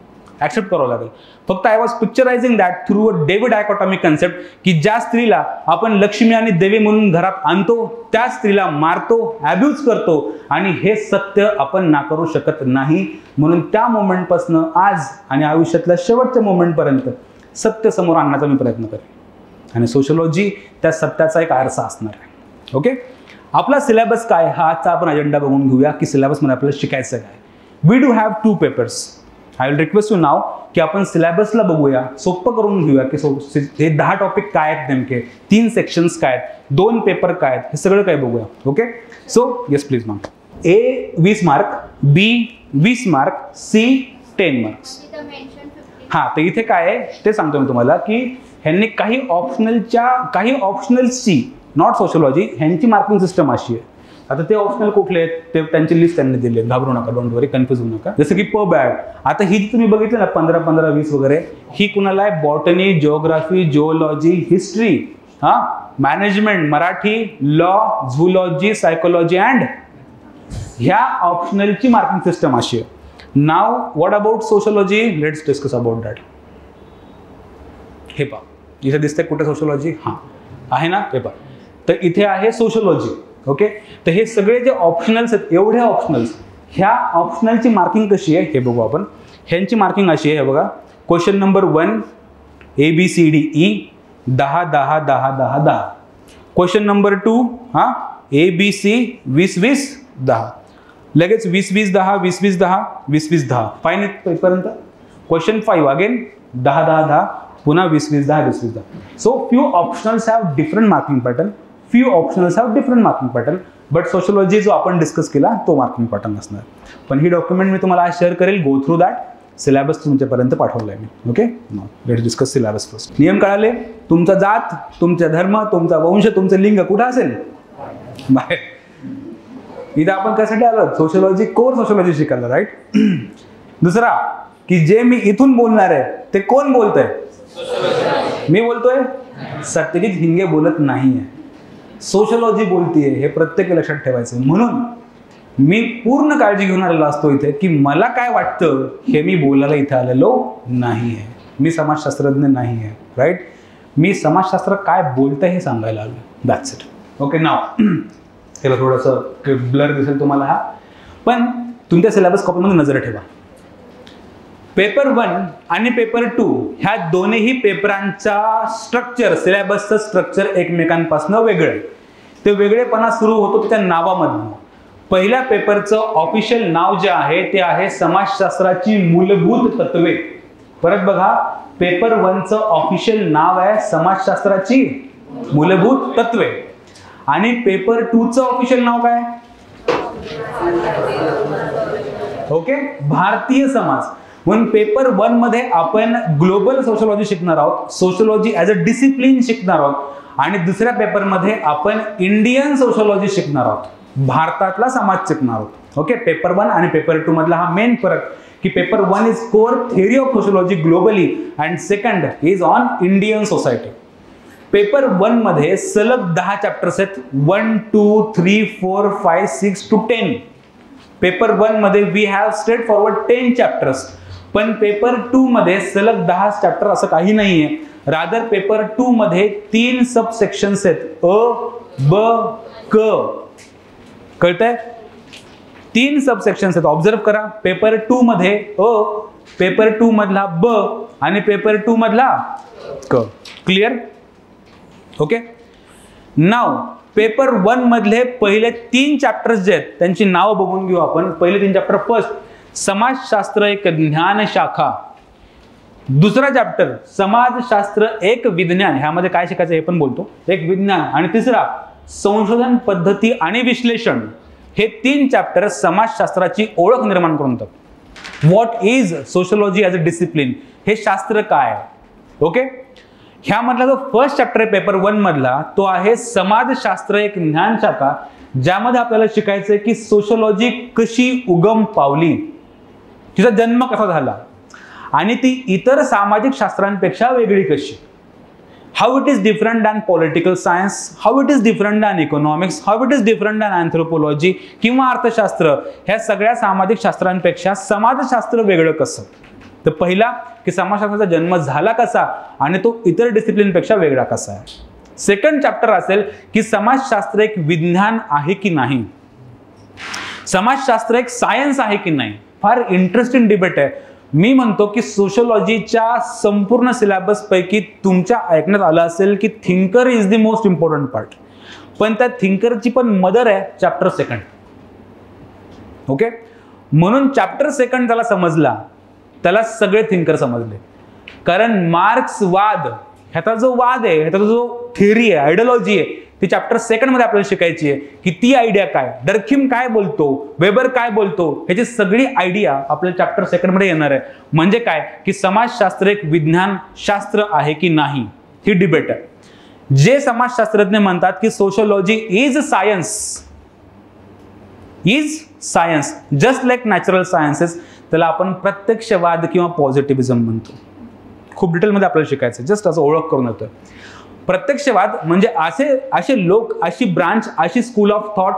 ऍक्सेप्ट करावं लागेल. फक्त I was picturising that through a David dichotomy concept की ज्या स्त्रीला आपण लक्ष्मी आणि देवी म्हणून घरात आणतो, त्या स्त्रीला मारतो, ॲब्यूज करतो, आणि हे सत्य आपण नाकारू शकत नाही. म्हणून त्या मोमेंटपासून आज आणि आयुष्यातल्या शेवटच्या मोमेंटपर्यंत सत्य समोर आणण्याचा मी प्रयत्न करेन. आणि सोशिओलॉजी त्या सत्याचा एक आरसा असणार आहे. ओके, आपला सिलेबस काय हा आजचा आपण अजेंडा बघून घेऊया की सिलेबसमध्ये आपल्याला शिकायचं काय. We do have 2 papers. I will request you नाव की आपण सिलेबसला बघूया, सोपं करून घेऊया की हे 10 टॉपिक काय आहेत नेमके, 3 सेक्शन्स काय आहेत, 2 पेपर काय आहेत, हे सगळं काय बघूया. Okay, so yes please ma'am. A 20 mark, B 20 mark, C 10 marks. हां, तर इथे काय आहे ते सांगतो मी तुम्हाला की ह्यांनी काही ऑप्शनल्सची, नॉट सोशिओलॉजी, ह्यांची मार्किंग सिस्टम अशी आहे. आता ते ऑप्शनल कुठले आहेत ते त्यांची लिस्ट त्यांनी दिली आहे. घाबरू नका, डोंट वरी, कन्फ्यूज होऊ नका. जसं की पबॅड. आता ही जी तुम्ही बघितली ना 15, 20 वगैरे, ही कुणाला आहे? Botany, geography, geology, history, management, Marathi, law, zoology, psychology and ह्या ऑप्शनलची मार्किंग सिस्टम अशी आहे. नाव what about sociology? Let's discuss about that. हे पहा, इथे दिसते कुठे सोशिओलॉजी? हां, आहे ना, हे पहा. तर इथे आहे सोशिओलॉजी. ओके, तर हे सगळे जे ऑप्शनल्स आहेत, एवढे ऑप्शनल्स, ह्या ऑप्शनलची मार्किंग कशी आहे हे बघू आपण. ह्यांची मार्किंग अशी आहे, हे बघा. Question number 1 ABCDE 10 10 10 10 10. Question number 2 ABC 20 20 10. लगेच 20 20 10 20 20 10 20 20 10. फाईन इथपर्यंत. क्वेश्चन 5 अगेन 10 10 10, पुन्हा 20 20 10 20 20 10. So few optionals have different marking pattern, few optionals have different marking pattern, but sociology जो आपण डिस्कस केला तो मार्किंग पॅटर्न असणार. पण ही डॉक्युमेंट मी तुम्हाला आज शेअर करेल. Go through that. सिलेबस तुमच्यापर्यंत पाठवला आहे मी. Okay, let's discuss syllabus first. नियम कळाले? तुमचा जात, तुमचा धर्म, तुमचा वंश, तुमचं लिंग कुठं असेल? बाहेर. इथं आपण कशासाठी आलो? सोशिओलॉजी, कोर सोशिओलॉजी शिकायला. राईट. दुसरा की जे मी इथून बोलणार आहे ते कोण बोलतंय? मी बोलतोय? सत्यजित हिंगे बोलत नाहीये, सोशिओलॉजी बोलतीये. हे प्रत्येक लक्षात ठेवायचं. म्हणून मी पूर्ण काळजी घेऊन आलेलो असतो इथे की मला काय वाटतं हे मी बोलायला इथे आलेलो नाही आहे. मी समाजशास्त्रज्ञ नाही आहे. राईट. मी समाजशास्त्र काय बोलतंय हे सांगायला आलो. That's it. ओके, नाव त्याला थोडंसं ब्लर दिसेल तुम्हाला हा, पण तुमच्या सिलेबस कॉपीमध्ये नजर ठेवा. पेपर 1 आणि पेपर 2 ह्या दोन्ही पेपरांचा स्ट्रक्चर, सिलेबसचं स्ट्रक्चर एकमेकांपासून वेगळं. ते वेगळेपणा सुरू होतो त्याच्या नावामधून. पहिल्या पेपरचं ऑफिशियल नाव जे आहे ते आहे समाजशास्त्राची मूलभूत तत्वे. परत बघा, पेपर 1चं ऑफिशियल नाव आहे समाजशास्त्राची मूलभूत तत्वे. आणि पेपर 2चं ऑफिशियल नाव काय? ओके, भारतीय समाज. म्हणून पेपर 1 मध्ये आपण ग्लोबल सोशिओलॉजी शिकणार आहोत, सोशिओलॉजी ॲज अ डिसिप्लिन शिकणार आहोत. आणि दुसऱ्या पेपरमध्ये आपण इंडियन सोशिओलॉजी शिकणार आहोत, भारतातला समाज शिकणार आहोत. ओके, पेपर 1 आणि पेपर 2 मधला हा मेन फरक की paper 1 is core theory of sociology globally and second is on Indian society. Paper 1 मध्ये सलग 10 चॅप्टर्स आहेत, 1 2 3 4 5 6 to 10. पेपर 1 मध्ये we have straight forward 10 chapters, पण पेपर 2 मध्ये सलग 10 चॅप्टर असं काही नाहीये. रादर पेपर 2 मध्ये 3 सब सेक्शन्स आहेत, अ ब क. कळतंय? 3 सब सेक्शन्स आहेत. ऑब्झर्व करा, पेपर 2 मध्ये अ, पेपर 2 मधला ब आणि पेपर 2 मधला क. क्लिअर? ओके. नाव पेपर 1 मधले पहिले 3 चॅप्टर्स जे आहेत त्यांची नावं बघून घेऊ आपण. पहिले 3 चॅप्टर, फर्स्ट समाजशास्त्र एक ज्ञान शाखा, दुसरा चॅप्टर समाजशास्त्र एक विज्ञान, ह्यामध्ये काय शिकायचं हे पण बोलतो, एक विज्ञान, आणि तिसरा संशोधन पद्धती आणि विश्लेषण. हे 3 चॅप्टर समाजशास्त्राची ओळख निर्माण करून देतात. What is sociology as a discipline, हे शास्त्र काय. ओके. ह्यामधला जो फर्स्ट चॅप्टर आहे पेपर 1 मधला तो आहे समाजशास्त्र एक ज्ञान शाखा, ज्यामध्ये आपल्याला शिकायचंय की सोशलॉजी कशी उगम पावली, तिचा जन्म कसा झाला आणि ती इतर सामाजिक शास्त्रांपेक्षा वेगळी कशी. How it is different than political science, how it is different than economics, how it is different than anthropology किंवा अर्थशास्त्र, ह्या सगळ्या सामाजिक शास्त्रांपेक्षा समाजशास्त्र वेगळं कसं. तर पहिला की समाजशास्त्राचा जन्म झाला कसा आणि तो इतर डिसिप्लिनपेक्षा वेगळा कसा आहे. सेकंड चॅप्टर असेल की समाजशास्त्र एक विज्ञान आहे की नाही, समाजशास्त्र एक सायन्स आहे की नाही. फार इंटरेस्टिंग डिबेट आहे. मी म्हणतो की सोशलॉजीच्या संपूर्ण सिलेबस पैकी तुमच्या ऐकण्यात आलं असेल की thinker is the most important part, पण त्या थिंकरची पण मदर आहे चॅप्टर 2. ओके. म्हणून चॅप्टर 2 त्याला समजला, त्याला सगळे थिंकर समजले. कारण मार्क्सवाद, ह्याचा जो वाद आहे, ह्याचा जो थिअरी आहे, आयडियोलॉजी आहे, ती चॅप्टर 2 मध्ये आपल्याला शिकायची आहे की ती आयडिया काय, डर्खिम काय बोलतो, वेबर काय बोलतो, ह्याची सगळी आयडिया आपल्याला चॅप्टर 2 मध्ये येणार आहे. म्हणजे काय की समाजशास्त्र एक विज्ञान शास्त्र आहे की नाही, ही डिबेट आहे. जे समाजशास्त्रज्ञ म्हणतात की sociology is science just like natural sciences, त्याला आपण प्रत्यक्षवाद किंवा पॉझिटिव्हिझम म्हणतो. खूप डिटेलमध्ये आपल्याला शिकायचं, जस्ट असं ओळख करून येतं. प्रत्यक्षवाद म्हणजे असे लोक, अशी ब्रांच, अशी स्कूल ऑफ थॉट,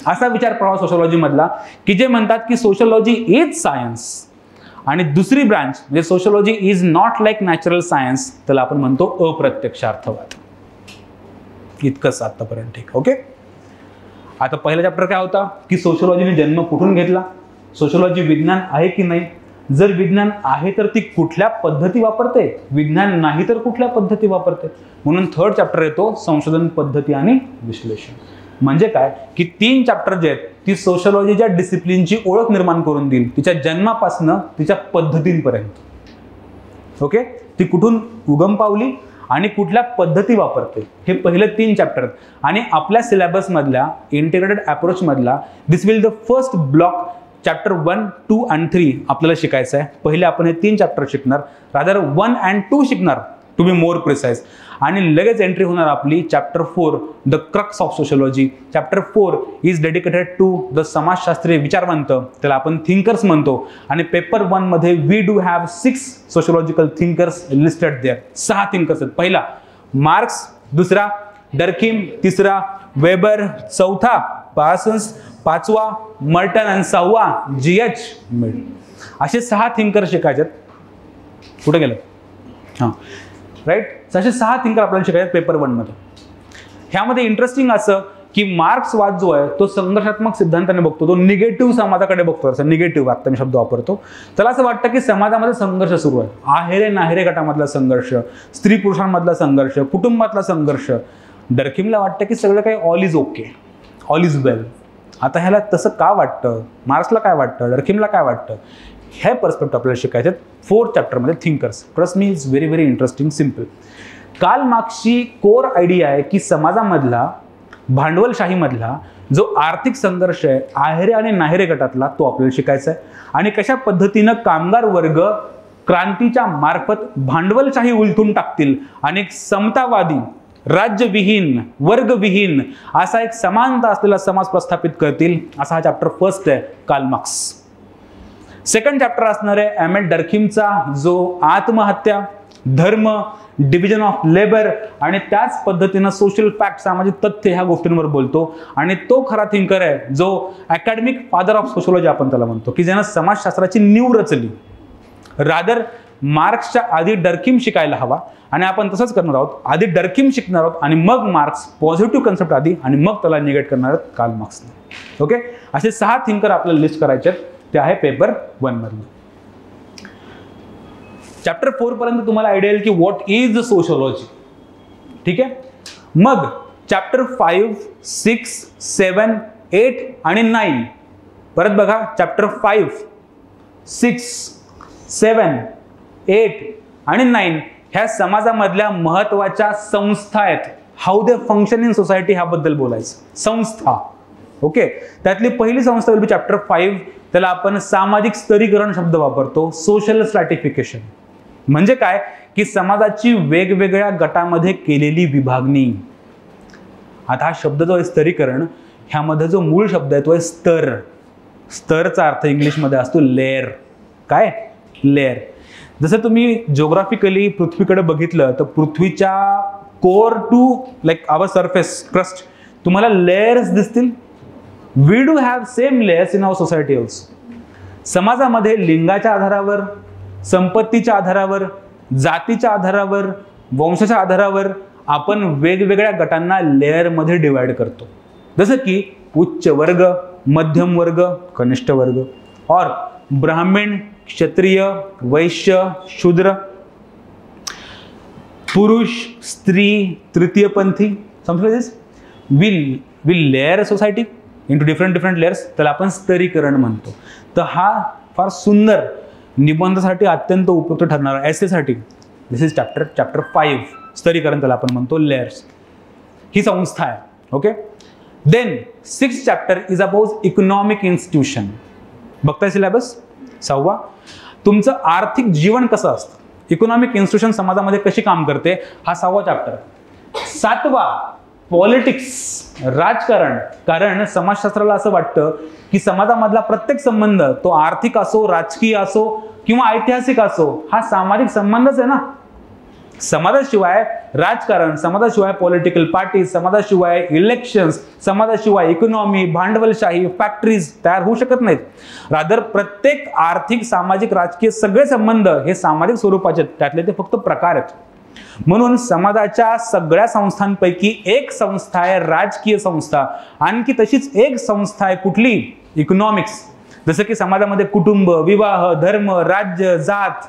असा विचार प्रवाह सोशलॉजी मधला की जे म्हणतात की सोशलॉजी इज सायन्स, आणि दुसरी ब्रांच म्हणजे sociology is not like natural science, त्याला आपण म्हणतो अप्रत्यक्षार्थवाद. इतकंच आतापर्यंत. ठीक. ओके. आता पहिला चॅप्टर काय होता की सोशलॉजीने जन्म कुठून घेतला, सोशलॉजी विज्ञान आहे की नाही, जर विज्ञान आहे तर ती कुठल्या पद्धती वापरते, विज्ञान नाही तर कुठल्या पद्धती वापरते. म्हणून थर्ड चॅप्टर येतो संशोधन पद्धती आणि विश्लेषण. म्हणजे काय की 3 चॅप्टर जे आहेत ती सोशलॉजीच्या डिसिप्लिनची ओळख निर्माण करून देईल, तिच्या जन्मापासून तिच्या पद्धतींपर्यंत. ओके. ती कुठून उगम पावली आणि कुठल्या पद्धती वापरते, हे पहिले 3 चॅप्टर. आणि आपल्या सिलेबस मधल्या इंटिग्रेटेड अप्रोच मधला this will the first block, chapter 1, 2 आणि 3 आपल्याला शिकायचं आहे. पहिले आपण हे 3 चॅप्टर शिकणार, रादर 1 and 2 शिकणार टू बी मोर प्रिसाइज, आणि लगेच एंट्री होणार आपली chapter 4, the crux of sociology. Chapter 4 is dedicated to the समाजशास्त्रीय विचारवंत, त्याला आपण थिंकर्स म्हणतो. आणि पेपर 1 मध्ये we do have 6 sociological thinkers listed there. 6 thinkers आहेत. पहिला मार्क्स, दुसरा डर्खिम, तिसरा वेबर, चौथा पार्सन्स, 5वा मर्टन आणि 6वा GH मिड. असे 6 थिंकर शिकायचे. कुठे गेले? हां, राईट. असे 6 थिंकर आपल्याला शिकायचे पेपर 1 मध्ये. ह्यामध्ये इंटरेस्टिंग असं की मार्क्सवाद जो आहे तो संघर्षात्मक सिद्धांताने बघतो, तो निगेटिव्ह समाजाकडे बघतो. असं निगेटिव्ह आता मी शब्द वापरतो. त्याला असं वाटतं की समाजामध्ये संघर्ष सुरू आहे, आहेरे नाहेरे गटामधला संघर्ष, स्त्री पुरुषांमधला संघर्ष, कुटुंबातला संघर्ष. डर्खिमला वाटतं की सगळं काही all is okay, all is well. आता ह्याला तसं का वाटतं, मार्क्सला काय वाटतं, डर्खिमला काय वाटतं, हे पर्स्पेक्टिव्ह आपल्याला शिकायचे 4th चॅप्टरमध्ये thinkers. Trust me, is very very interesting, simple. Karl मार्क्सची कोर आयडिया आहे की समाजामधला, भांडवलशाहीमधला जो आर्थिक संघर्ष आहे आहेरे आणि नाहेरे गटातला, तो आपल्याला शिकायचा आहे. आणि कशा पद्धतीनं कामगार वर्ग क्रांतीच्या मार्फत भांडवलशाही उलथून टाकतील आणि एक समतावादी, राज्यविहीन, वर्गविहीन असा एक समानता असलेला समाज प्रस्थापित करतील, असा हा चॅप्टर 1 आहे कार्ल मार्क्स. सेकंड चॅप्टर असणार आहे एम.एल. डर्खिमचा, जो आत्महत्या, धर्म, डिव्हिजन ऑफ लेबर आणि त्याच पद्धतीनं सोशल फॅक्ट, सामाजिक तथ्य ह्या गोष्टींवर बोलतो. आणि तो खरा थिंकर आहे जो अकॅडमिक फादर ऑफ सोशोलॉजी आपण त्याला म्हणतो, की ज्यानं समाजशास्त्राची नीव रचली. रादर मार्क्सच्या आधी डर्खिम शिकायला हवा आणि आपण तसंच करणार आहोत. आधी डर्खिम शिकणार आहोत आणि मग मार्क्स, पॉझिटिव्ह कन्सेप्ट आधी आणि मग त्याला निगेट करणार आहोत कार्ल मार्क्सने. ओके, असे 6 थिंकर आपल्याला लिस्ट करायचे आहेत. ते आहे पेपर 1 मधून. चॅप्टर 4 पर्यंत तुम्हाला आयडिया येईल की व्हॉट इज सोशोलॉजी. ठीक आहे. मग चॅप्टर 5, 6, 7, 8 आणि 9 परत बघा. चॅप्टर 5, 6, 7, 8 आणि 9 ह्या समाजामधल्या महत्वाच्या संस्था आहेत. How they function in society ह्याबद्दल बोलायचं. संस्था. ओके, त्यातली पहिली संस्था विल बी चॅप्टर 5. त्याला आपण सामाजिक स्तरीकरण शब्द वापरतो. सोशल स्ट्रॅटिफिकेशन म्हणजे काय, की समाजाची वेगवेगळ्या गटामध्ये केलेली विभागणी. आता हा शब्द जो आहे स्तरीकरण, ह्यामध्ये जो मूळ शब्द आहे तो आहे स्तर. स्तरचा अर्थ इंग्लिशमध्ये असतो लेअर. काय? लेअर. जसं तुम्ही जिओग्राफिकली पृथ्वीकडे बघितलं तर पृथ्वीच्या core to like our surface crust तुम्हाला लेयर्स दिसतील. We do have same layers in our society also. समाजामध्ये लिंगाच्या आधारावर, संपत्तीच्या आधारावर, जातीच्या आधारावर, वंशाच्या आधारावर आपण वेगवेगळ्या गटांना लेअरमध्ये डिवाइड करतो. जसं की उच्च वर्ग, मध्यम वर्ग, कनिष्ठ वर्ग, और ब्राह्मण, क्षत्रिय, वैश्य, शूद्र, पुरुष, स्त्री, तृतीयपंथी. समजलं this? Will layer society into different layers. त्याला आपण स्तरीकरण म्हणतो. तर हा फार सुंदर निबंधासाठी अत्यंत उपयुक्त ठरणारा एसेसाठी दिस इज चॅप्टर 5 स्तरीकरण त्याला आपण म्हणतो, लेयर्स. ही संस्था आहे. Okay. Then 6th chapter is about economic institution. बघताय सिलेबस 6वा. तुमचं आर्थिक जीवन कसं असतं, इकॉनॉमिक इन्स्टिट्यूशन समाजामध्ये कशी काम करते, हा 6वा चॅप्टर. 7वा पॉलिटिक्स, राजकारण. कारण समाजशास्त्राला असं वाटतं की समाजामधला प्रत्येक संबंध, तो आर्थिक असो, राजकीय असो किंवा ऐतिहासिक असो, हा सामाजिक संबंधच आहे ना. समाजाशिवाय राजकारण, समाजाशिवाय पॉलिटिकल पार्टी, समाजाशिवाय इलेक्शन्स, समाजाशिवाय इकॉनॉमी, भांडवलशाही, फॅक्टरीज तयार होऊ शकत नाहीत. रादर प्रत्येक आर्थिक, सामाजिक, राजकीय सगळे संबंध हे सामाजिक स्वरूपाचे आहेत. त्यातले ते फक्त प्रकार आहेत. म्हणून समाजाच्या सगळ्या संस्थांपैकी एक संस्था आहे राजकीय संस्था. आणखी तशीच एक संस्था आहे कुठली? इकॉनॉमिक्स. जसं की समाजामध्ये कुटुंब, विवाह, धर्म, राज्य, जात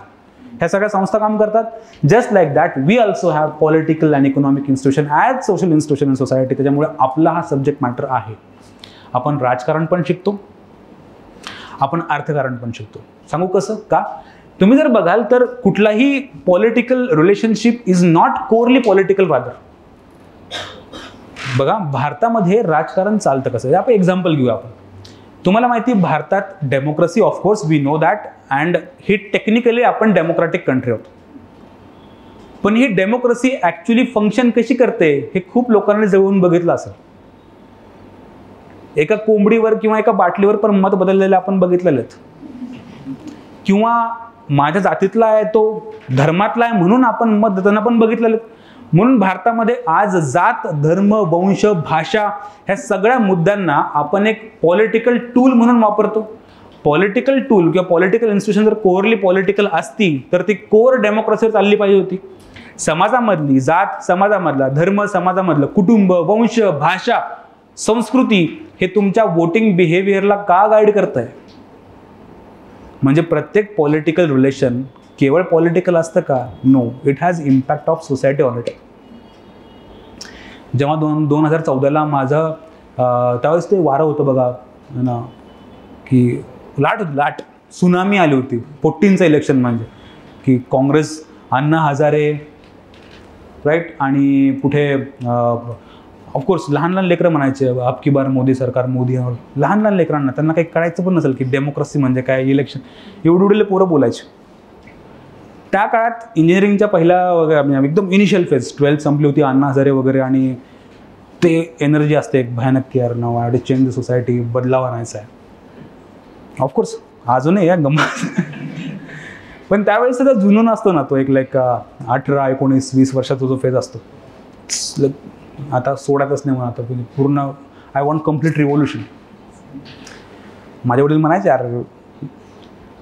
ह्या सगळ्या संस्था काम करतात. Just like that we also have political and economic institution as social institution in society. त्याच्यामुळे आपला हा सब्जेक्ट मॅटर आहे. आपण राजकारण पण शिकतो, आपण अर्थकारण पण शिकतो. सांगू कसं? का? तुम्ही जर बघाल तर कुठलाही political relationship is not corely political rather. बघा भारतामध्ये राजकारण चालतं कसं, आपण एक्झाम्पल घेऊया. आपण तुम्हाला माहिती भारतात democracy, of course we know that, and ही टेक्निकली आपण डेमोक्रॅटिक कंट्री आहोत. पण ही डेमोक्रेसी ऍक्च्युली फंक्शन कशी करते हे खूप लोकांनी जवळून बघितलं असेल. एका कोंबडीवर किंवा एका बाटलीवर पण मत बदललेले आपण बघितलेले आहेत. किंवा माझ्या जातीतला आहे तो धर्मातला आहे म्हणून आपण मत देताना पण बघितलेले. म्हणून भारतामध्ये आज जात, धर्म, वंश, भाषा ह्या सगळ्या मुद्द्यांना आपण एक पॉलिटिकल टूल म्हणून वापरतो. पॉलिटिकल टूल किंवा पॉलिटिकल इन्स्टिट्यूशन जर कोरली पॉलिटिकल असती तर ती कोर डेमोक्रेसीवर चालली पाहिजे होती. समाजामधली जात, समाजामधला धर्म, समाजामधलं कुटुंब, वंश, भाषा, संस्कृती हे तुमच्या वोटिंग बिहेवियरला का गाईड करतंय? म्हणजे प्रत्येक पॉलिटिकल रिलेशन केवळ पॉलिटिकल असतं का? No, it has impact of society on it. जेव्हा 2014ला माझं त्यावेळेस ते वारं होतं बघा ना, की लाट सुनामी आली होती. 14चं इलेक्शन म्हणजे की काँग्रेस, अण्णा हजारे, राईट, आणि कुठे ऑफकोर्स लहान लहान लेकरं म्हणायचे अब की बार मोदी सरकार, मोदी. लहान लहान लेकरांना त्यांना काही कळायचं पण नसेल की डेमोक्रेसी म्हणजे काय, इलेक्शन. एवढे पोरं बोलायचे. त्या काळात इंजिनिअरिंगच्या पहिल्या वगैरे एकदम इनिशियल फेज 12th संपली होती, अण्णा हजारे वगैरे, आणि ते एनर्जी असते एक भयानक की यार नाव आय चेंज द सोसायटी, बदलाव आणायचा आहे. ऑफकोर्स अजूनही या गंमत. पण त्यावेळेस सगळं जुनून असतो ना, तो एक लाईक 18, 19, 20 वर्षाचा जो फेज असतो, आता सोडायचंच नाही म्हणून, आता पूर्ण आय वॉन्ट कम्प्लीट रिव्होल्युशन. माझे वडील म्हणायचे यार,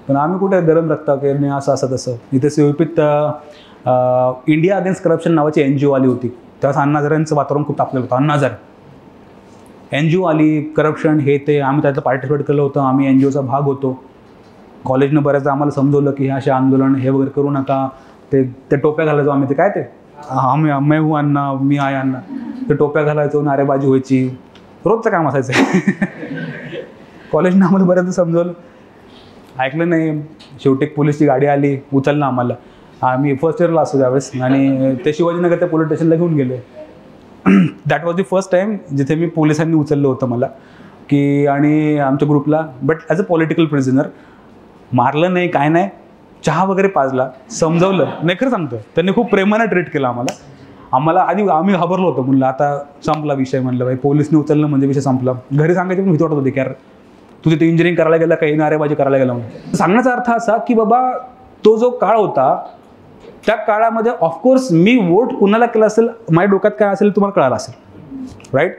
पण आम्ही कुठे गरम रक्ता की नाही असं असं तसं. इथे सीओपीत इंडिया अगेन्स्ट करप्शन नावाची NGO आली होती. तेव्हा अण्णा हजारेंचं वातावरण खूप तापलेलं होतं. अण्णा हजारे NGO आली, करप्शन हे ते, आम्ही त्याचं पार्टिसिपेट केलं होतं, आम्ही NGOचा भाग होतो. कॉलेजनं बऱ्याचदा आम्हाला समजवलं की हे असे आंदोलन हे वगैरे करू नका. ते टोप्या घालायचो आम्ही, ते काय ते आम्ही हू अण्णा, मी आहे अण्णा, ते टोप्या घालायचो, नारेबाजी व्हायची, रोजचं काम असायचं. कॉलेजनं आम्हाला बऱ्याचदा समजवलं, ऐकलं नाही. शेवटी पोलीसची गाडी आली, उचललं आम्हाला. आम्ही फर्स्ट इयरला असतो त्यावेळेस, आणि ते शिवाजीनगर त्या पोलीस स्टेशनला घेऊन गेले. That was the first time जिथे मी पोलिसांनी उचललं होतं मला, की आणि आमच्या ग्रुपला, but as a political prisoner. मारलं नाही, काय नाही, चहा वगैरे पाजला, समजवलं नाही. खरं सांगतो, त्यांनी खूप प्रेमानं ट्रीट केलं आम्हाला. आधी आम्ही घाबरलो होतो, म्हणलं आता संपला विषय, म्हणलं बाई पोलिसने उचललं म्हणजे विषय संपला. घरी सांगायचं पण भीती वाटत होती की यार तू तिथे इंजिनिअरिंग करायला गेला, काही नारेबाजी करायला गेला म्हणून. सांगण्याचा अर्थ असा की बाबा तो जो काळ होता, त्या काळामध्ये ऑफकोर्स मी वोट कुणाला केला असेल, माझ्या डोक्यात काय असेल तुम्हाला कळालं असेल, right.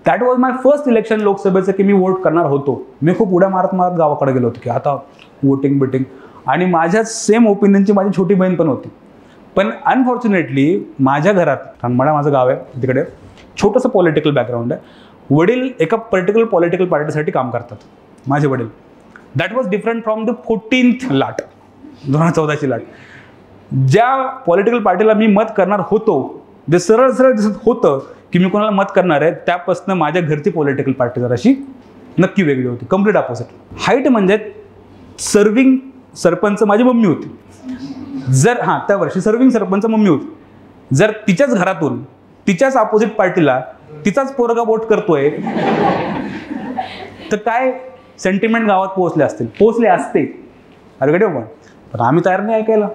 That was my first election लोकसभेचं की मी वोट करणार होतो. मी खूप उड्या मारत गावाकडे गेलो होतो की आता वोटिंग बिटिंग. आणि माझ्या सेम ओपिनियनची माझी छोटी बहीण पण होती. पण अनफॉर्च्युनेटली माझ्या घरात, रानमाळा माझं गाव आहे, तिकडे छोटंसं पॉलिटिकल बॅकग्राऊंड आहे. वडील एका पर्टिक्युलर पॉलिटिकल पार्टीसाठी काम करतात, माझे वडील. That was different from the 14th लाट, 2014ची लाट. ज्या पॉलिटिकल पार्टीला मी मत करणार होतो, जे सरळ दिसत होतं की मी कोणाला मत करणार आहे, त्यापासून माझ्या घरची पॉलिटिकल पार्टी जराशी नक्की वेगळी होती, कम्प्लीट ऑपोजिट. हाईट म्हणजे सर्विंग सरपंच माझी मम्मी होती. जर त्या वर्षी सर्विंग सरपंच मम्मी होती. जर तिच्याच घरातून तिच्याच अपोजिट पार्टीला तिचाच पोरगा वोट करतोय, तर काय सेंटिमेंट गावात पोहोचले असते अरगडे. पण आम्ही तयार नाही ऐकायला.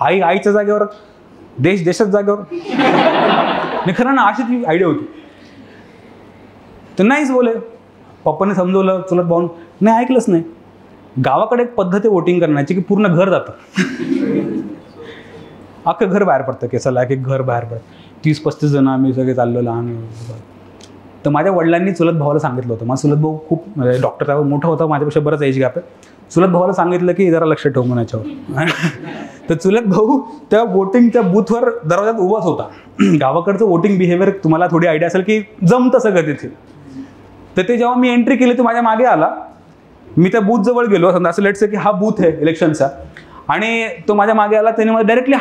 आईच्या जागेवर, देशाच्या जागेवर. नाही खरं ना, अशी ती आयडिया होती. तर नाहीच बोले. पप्पाने समजवलं, चुलत भाऊन, नाही ऐकलंच नाही. गावाकडे एक पद्धत आहे वोटिंग करण्याची की पूर्ण घर जातं. अख्खं घर बाहेर पडतं, केसाला एक घर बाहेर पडतं. 30-35 जण आम्ही सगळे चाललो लहान. तर माझ्या वडिलांनी चुलत भावाला सांगितलं होतं. माझा चुलत भाऊ खूप म्हणजे डॉक्टर त्यावर मोठा होता, माझ्यापेक्षा बरंच एज गॅप आहे. चुलत भावाला सांगितलं की जरा लक्ष ठेव म्हणून याच्यावर. तर चुलत भाऊ त्या वोटिंगच्या बूथवर दरवाजात उभाच होता. गावाकडचं वोटिंग बिहेवियर तुम्हाला थोडी आयडिया असेल की जमतं सगळं तिथे. तर ते जेव्हा मी एंट्री केली, तो माझ्या मागे आला. मी त्या बूथ जवळ गेलो, समजा असं लेट्स से की हा बूथ आहे इलेक्शनचा, आणि तो माझ्या मागे आला. त्याने मला डायरेक्टली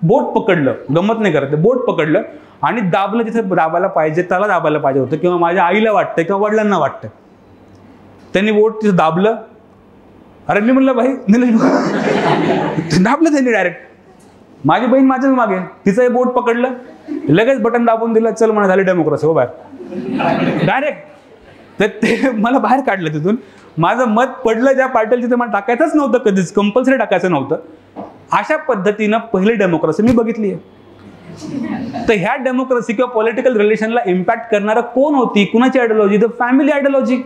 बोट पकडलं, गंमत नाही करत, बोट पकडलं आणि दाबलं जिथे दाबायला पाहिजे त्याला दाबायला पाहिजे होतं, किंवा माझ्या आईला वाटतंय किंवा वडिलांना वाटतंय. त्यांनी बोट तिथं दाबलं. अरे मी म्हणलं भाई दाबलं त्यांनी डायरेक्ट. माझी बहीण माझ्याच मागे, तिचंही बोट पकडलं, लगेच बटन दाबून दिलं, चल म्हणा झाली डेमोक्रेसी हो बाहेर डायरेक्ट. तर ते मला बाहेर काढलं तिथून. माझं मत पडलं ज्या पार्टीला तिथे मला टाकायचंच नव्हतं, कधीच कंपल्सरी टाकायचं नव्हतं. अशा पद्धतीनं पहिली डेमोक्रेसी मी बघितली आहे. तर ह्या डेमोक्रेसी किंवा पॉलिटिकल रिलेशनला इम्पॅक्ट करणारं कोण होती, कुणाची आयडियोलॉजी? The family ideology.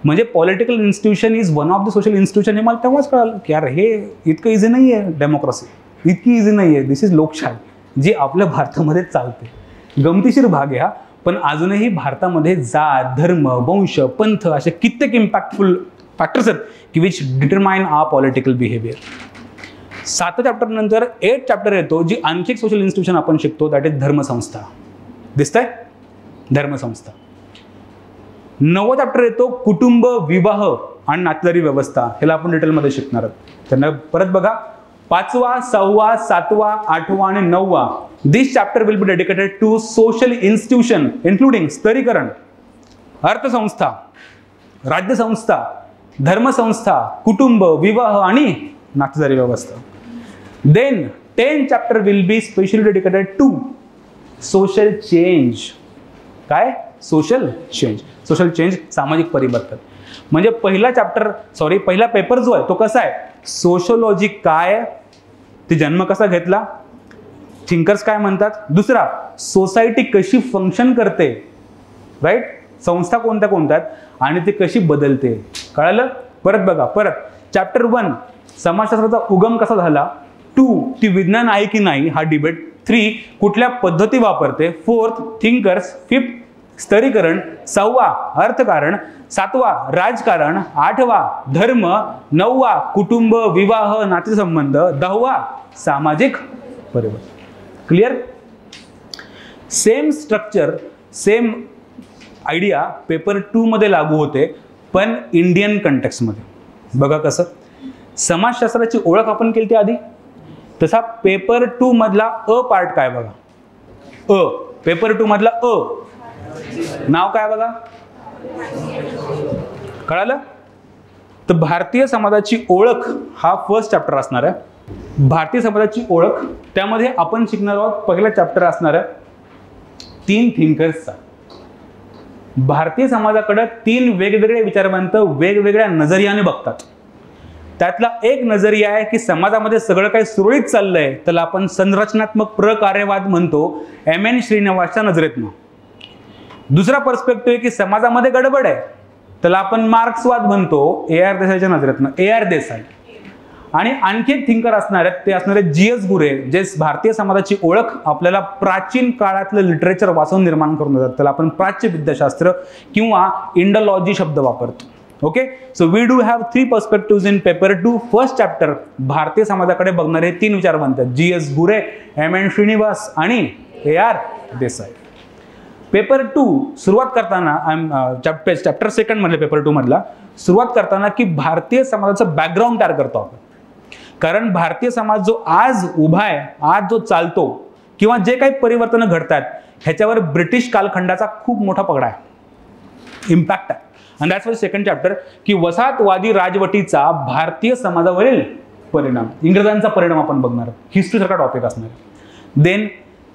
म्हणजे political institution is one of the social institution. हे मला तेव्हाच कळालं की यार हे इतकं इझी नाही आहे. डेमोक्रेसी इतकी इझी नाही आहे. दिस इज लोकशाही जी आपल्या भारतामध्ये चालते. गमतीशीर भाग आहे हा. पण अजूनही भारतामध्ये जात, धर्म, वंश, पंथ असे कित्येक इम्पॅक्टफुल फॅक्टर्स आहेत की which determine our political behaviour. 7 chapter नंतर 8 चॅप्टर येतो, जी आणखी एक सोशल इन्स्टिट्यूशन आपण शिकतो, दॅट इज धर्मसंस्था. दिसतंय? धर्मसंस्था. 9वा चॅप्टर येतो कुटुंब, विवाह आणि नातेदारी व्यवस्था. ह्याला आपण डिटेलमध्ये शिकणार आहोत. त्यांना परत बघा. 5वा, 6वा, 7वा, 8वा आणि 9वा this chapter will be dedicated to social institution including स्तरीकरण, अर्थसंस्था, राज्यसंस्था, धर्मसंस्था, कुटुंब, विवाह आणि नातेदारी व्यवस्था. Then 10 chapter will be specially dedicated to social change. काय? Social change. सोशल चेंज, सामाजिक परिवर्तन. म्हणजे पहिला पेपर जो आहे तो कसा आहे? सोशोलॉजी काय, ती जन्म कसा घेतला, थिंकर्स काय म्हणतात. दुसरा, सोसायटी कशी फंक्शन करते, राईट, संस्था कोणत्या कोणत्या आहेत आणि ते कशी बदलते. कळालं. परत बघा. परत चॅप्टर 1 समाजशास्त्राचा उगम कसा झाला. 2 ती विज्ञान आहे की नाही हा डिबेट. 3 कुठल्या पद्धती वापरते. 4 थिंकर्स. 5 स्तरीकरण. 6 अर्थकारण. 7 राजकारण. 8 धर्म. 9 कुटुंब विवाह नातेसंबंध. 10 सामाजिक परिवर्तन. Clear. Same structure same idea paper 2 मध्ये लागू होते पण इंडियन कंटेक्स्टमध्ये. बघा कसं. समाजशास्त्राची ओळख आपण केली ती आधी. तसा पेपर 2 मधला अ पार्ट काय बघा. पेपर 2 मधला नाव काय बघा. कळालं. तर भारतीय समाजाची ओळख हा फर्स्ट चॅप्टर असणार आहे. भारतीय समाजाची ओळख त्यामध्ये आपण शिकणार आहोत. पहिला चॅप्टर असणार आहे 3 थिंकर्सचा. भारतीय समाजाकडे 3 वेगवेगळे विचारवंत वेगवेगळ्या नजरियाने बघतात. त्यातला एक नजरिया आहे की समाजामध्ये सगळं काही सुरळीत चाललंय त्याला आपण संरचनात्मक प्रकार्यवाद म्हणतो M.N. श्रीनिवासच्या नजरेतनं. दुसरा पर्स्पेक्टिव्ह आहे की समाजामध्ये गडबड आहे त्याला आपण मार्क्सवाद म्हणतो A.R. देसाईच्या नजरेतनं. A.R. देसाई. आणि आणखी एक थिंकर असणार आहेत ते असणारे G.S. गुरे जे भारतीय समाजाची ओळख आपल्याला प्राचीन काळातलं लिटरेचर वाचून निर्माण करून देतात. त्याला आपण प्राच्य विद्याशास्त्र किंवा इंडोलॉजी शब्द वापरतो. Okay. So we do have 3 perspective in paper 2 first chapter. भारतीय समाजाकडे बघणारे 3 विचारवंत G.S. गुरे, M.N. श्रीनिवास आणि A.R. देसाई. पेपर 2 सुरुवात करताना चॅप्टर 2 मधले पेपर 2 मधला सुरुवात करताना की भारतीय समाजाचं बॅकग्राऊंड तयार करतो आपण. कारण भारतीय समाज जो आज उभा आहे आज जो चालतो किंवा जे काही परिवर्तन घडतात ह्याच्यावर ब्रिटिश कालखंडाचा खूप मोठा पगडा आहे. इम्पॅक्ट आहे. आणि दॅट्स वाय सेकंड चॅप्टर की वसाहतवादी राजवटीचा भारतीय समाजावरील परिणाम. इंग्रजांचा परिणाम आपण बघणार. हिस्ट्री सारखा टॉपिक असणार. देन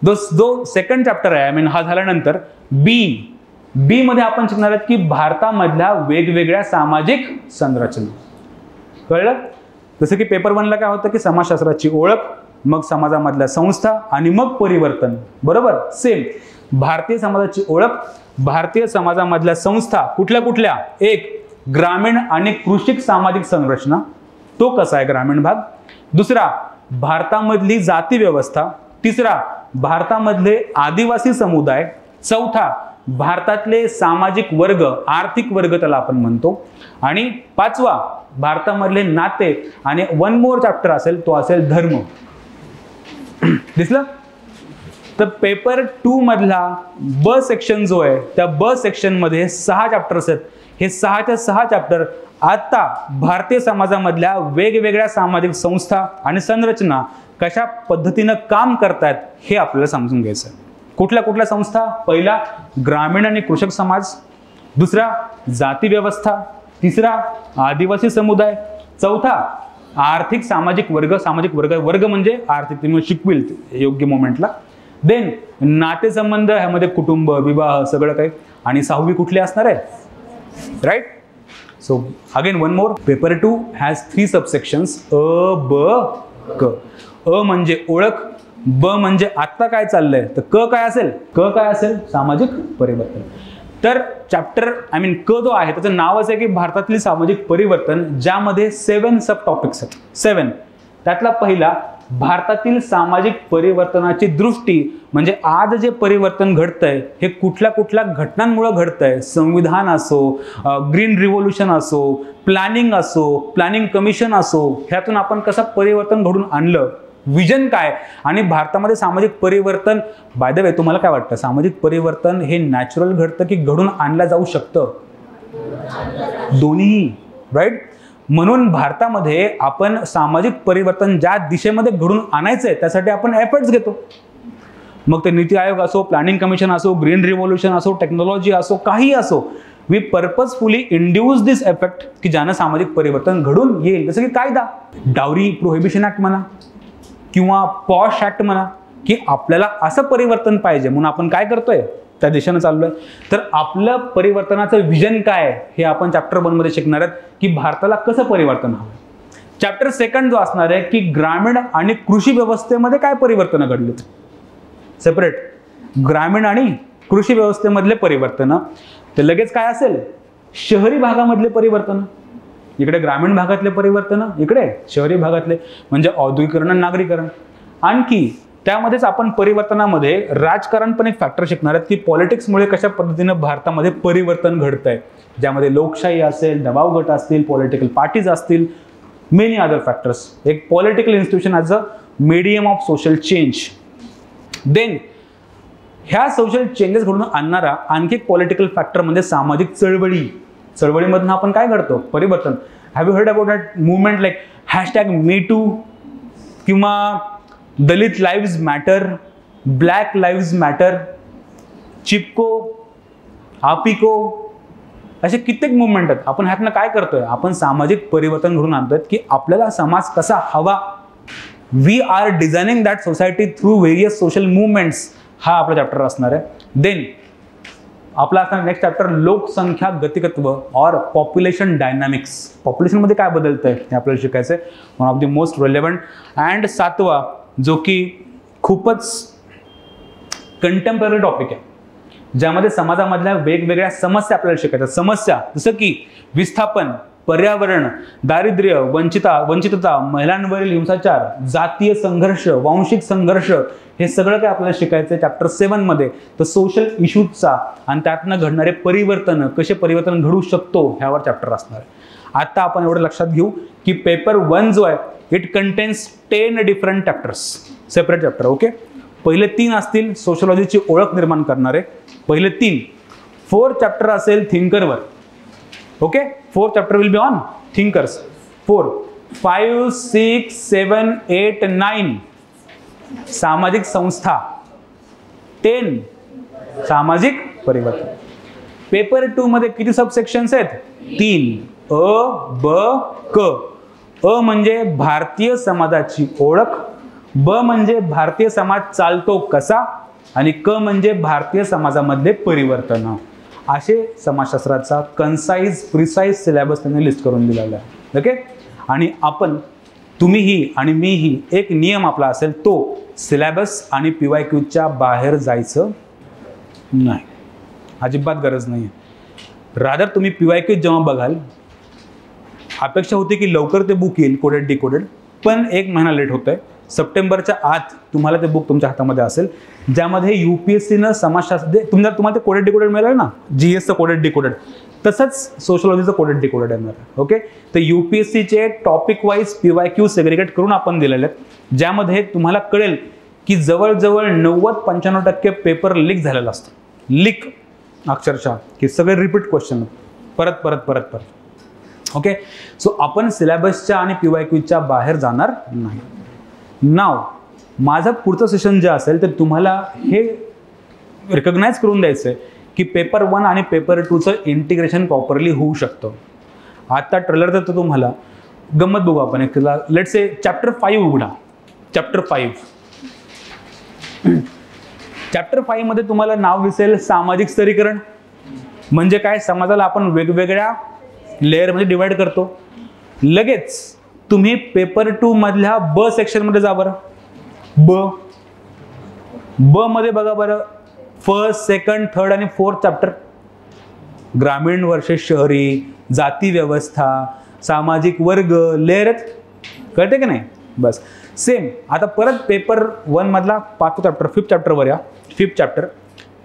जो सेकंड चॅप्टर आहे हा झाल्यानंतर बी मध्ये आपण शिकणार आहोत की भारतामधल्या वेगवेगळ्या सामाजिक संरचना. कळलं. जसं की पेपर 1 ला काय होतं की समाजशास्त्राची ओळख मग समाजामधल्या संस्था आणि मग परिवर्तन. बरोबर. सेम भारतीय समाजाची ओळख भारतीय समाजामधल्या संस्था कुठल्या कुठल्या. 1 ग्रामीण आणि कृषिक सामाजिक संरचना तो कसा आहे ग्रामीण भाग. 2 भारतामधली जाती व्यवस्था. 3 भारतामधले आदिवासी समुदाय. 4 भारतातले सामाजिक वर्ग आर्थिक वर्ग त्याला आपण म्हणतो. आणि 5 भारतामधले नाते. आणि 1 मोर चॅप्टर असेल तो असेल धर्म. दिसलं. तर पेपर 2 मधला ब सेक्शन जो आहे त्या ब सेक्शन मध्ये 6 चॅप्टर्स आहेत. हे 6च्या 6 चॅप्टर आता भारतीय समाजामधल्या वेगवेगळ्या सामाजिक संस्था आणि संरचना कशा पद्धतीनं काम करतात हे आपल्याला समजून घ्यायचं आहे. कुठल्या कुठल्या संस्था. पहिला ग्रामीण आणि कृषक समाज. 2 जाती व्यवस्था. 3 आदिवासी समुदाय. 4 आर्थिक सामाजिक वर्ग. सामाजिक वर्ग म्हणजे आर्थिक तुम्ही शिकविल योग्य मोमेंटला. देन नातेसंबंध ह्यामध्ये कुटुंब विवाह सगळं काही. आणि 6वी कुठली असणार आहे. Right. So again 1 more. Paper 2 has 3 subsections अ ब क. अ म्हणजे ओळख. ब म्हणजे आता काय चाललंय. तर क काय असेल. क काय असेल सामाजिक परिवर्तन. तर चॅप्टर क जो आहे त्याचं नावच आहे की भारतातली सामाजिक परिवर्तन ज्यामध्ये 7 सब टॉपिक्स आहेत. 7 त्यातला पहिला भारतातील सामाजिक परिवर्तनाची दृष्टी म्हणजे आज जे परिवर्तन घडतंय हे कुठल्या कुठल्या घटनांमुळे घडतंय. संविधान असो ग्रीन रिव्होल्यूशन असो प्लॅनिंग असो प्लॅनिंग कमिशन असो ह्यातून आपण कसं परिवर्तन घडून आणलं. विजन काय. आणि भारतामध्ये सामाजिक परिवर्तन बाय द वे तुम्हाला काय वाटतं सामाजिक परिवर्तन हे नॅचरल घडतं की घडून आणलं जाऊ शकतं. दोन्ही. राईट. म्हणून भारतामध्ये आपण सामाजिक परिवर्तन ज्या दिशेमध्ये घडून आणायचंय त्यासाठी आपण एफर्ट्स घेतो. मग ते नीती आयोग असो प्लॅनिंग कमिशन असो ग्रीन रिव्होल्यूशन असो टेक्नॉलॉजी असो काही असो. We purposefully induce this effect की ज्यानं सामाजिक परिवर्तन घडून येईल. जसं की कायदा डावरी प्रोहिबिशन ऍक्ट म्हणा किंवा पॉश ऍक्ट म्हणा की आपल्याला असं परिवर्तन पाहिजे म्हणून आपण काय करतोय त्या दिशेनं चाललोय. तर आपलं परिवर्तनाचं विजन काय हे आपण चॅप्टर 1 मध्ये शिकणार आहोत की भारताला कसं परिवर्तन हवं. चॅप्टर 2 जो असणार आहे की ग्रामीण आणि कृषी व्यवस्थेमध्ये काय परिवर्तन घडले. सेपरेट ग्रामीण आणि कृषी व्यवस्थेमधले परिवर्तन, तर लगेच काय असेल, शहरी भागामधले परिवर्तन, इकडे ग्रामीण भागातले परिवर्तन, इकडे शहरी भागातले, म्हणजे औद्योगिकरण आणि नागरीकरण. आणखी त्यामध्येच आपण परिवर्तनामध्ये राजकारण पण एक फॅक्टर शिकणार आहेत की पॉलिटिक्समुळे कशा पद्धतीनं भारतामध्ये परिवर्तन घडतंय, ज्यामध्ये लोकशाही असेल, दबाव गट असतील, पॉलिटिकल पार्टीज असतील, मेनी अदर फॅक्टर्स. एक political institution as a medium of social change. Then ह्या सोशल चेंजेस घडून आणणारा आणखी एक पॉलिटिकल फॅक्टर म्हणजे सामाजिक चळवळी. चळवळीमधून आपण काय करतो, परिवर्तन. Have you heard about that movement like #MeToo किंवा Dalit lives matter, black lives matter, Chipko, Appiko, असे कित्येक मुवमेंट आहेत. आपण ह्यातनं काय करतोय, आपण सामाजिक परिवर्तन घडून आणतोय की आपल्याला समाज कसा हवा. We are designing that society through various social movements. हा आपला चॅप्टर असणार आहे. देन आपला असणार नेक्स्ट चॅप्टर लोकसंख्या गतिकत्व ऑर पॉप्युलेशन डायनामिक्स. पॉप्युलेशनमध्ये काय बदलतंय हे आपल्याला शिकायचं आहे. One of the most relevant. And 7वा जो की खूपच कंटेम्पररी टॉपिक आहे, ज्यामध्ये समाजामधल्या वेगवेगळ्या समस्या आपल्याला शिकायच्या. समस्या जसं की विस्थापन, पर्यावरण, दारिद्र्य, वंचितता, महिलांवरील हिंसाचार, जातीय संघर्ष, वांशिक संघर्ष, हे सगळं काय आपल्याला शिकायचं आहे चॅप्टर 7 मध्ये. तर सोशल इश्यूजचा आणि त्यातनं घडणारे परिवर्तन, कसे परिवर्तन घडू शकतो ह्यावर चॅप्टर असणार आहे. आता आपण एवढं लक्षात घेऊ की पेपर 1 जो आहे it contains 10 different chapters, separate chapter. Okay, पहिले 3 असतील सोशलॉजीची ओळख निर्माण करणारे, पहिले 3. 4th चॅप्टर असेल थिंकरवर. Okay, 4th chapter will be on thinkers. 4, 5, 6, 7, 8, 9 सामाजिक संस्था. 10 सामाजिक परिवर्तन. पेपर 2 मध्ये किती सबसेक्शन्स आहेत, 3. अ, ब, क. अ म्हणजे भारतीय समाजाची ओळख, ब म्हणजे भारतीय समाज चालतो कसा, आणि क म्हणजे भारतीय समाजामधले परिवर्तन. असे समाजशास्त्राचा कन्साइज प्रिसाइज सिलेबस त्यांनी लिस्ट करून दिलेला आहे. ओके, आणि आपण, तुम्हीही आणि मीही, एक नियम आपला असेल तो सिलेबस आणि PYQच्या बाहेर जायचं नाही. अजिबात गरज नाही आहे. रादर तुम्ही PYQ जेव्हा बघाल, अपेक्षा होती की लवकर ते बुक येईल कोडेड डिकोडेड, पण 1 महिना लेट होत आहे. सप्टेंबरच्या आत तुम्हाला ते बुक तुमच्या हातामध्ये असेल, ज्यामध्ये UPSCनं समाजशास्त्र तुम्हाला ते कोडेड डिकोडेड मिळालं ना, GSचं कोडेड डिकोडेड, तसंच सोशलॉजीचं कोडेड डिकोडेड येणार आहे. ओके, तर UPSCचे टॉपिक वाईज PYQ सेग्रिगेट करून आपण दिलेले आहेत, ज्यामध्ये तुम्हाला कळेल की जवळजवळ 90-95% पेपर लीक झालेला असतो. लीक अक्षरशः, की सगळे रिपीट क्वेश्चन परत परत परत परत. ओके, सो आपण सिलेबसच्या आणि PYQच्या बाहेर जाणार नाही. नाव माझं पुढचं सेशन जे असेल तर तुम्हाला हे रिकग्नाइज करून द्यायचं आहे की पेपर 1 आणि पेपर 2चं इंटिग्रेशन प्रॉपरली होऊ शकतं. आता ट्रेलर तर तुम्हाला गंमत बघू आपण एक, लेट्स से चॅप्टर 5 उघडा. चॅप्टर 5 चॅप्टर 5 मध्ये तुम्हाला नाव दिसेल सामाजिक स्तरीकरण. म्हणजे काय, समाजाला आपण वेगवेगळ्या लेअरमध्ये डिवाइड करतो. लगेच तुम्ही पेपर 2 मधल्या ब सेक्शन मध्ये जा बरं. ब मध्ये बघा बरं, 1st, 2nd, 3rd आणि 4th चॅप्टर. ग्रामीण वर्सेस शहरी, जाती व्यवस्था, सामाजिक वर्ग, लेअर, कळते की नाही. बस सेम. आता परत पेपर 1 मधला 5th चॅप्टर, 5th चॅप्टरवर या. 5th चॅप्टर,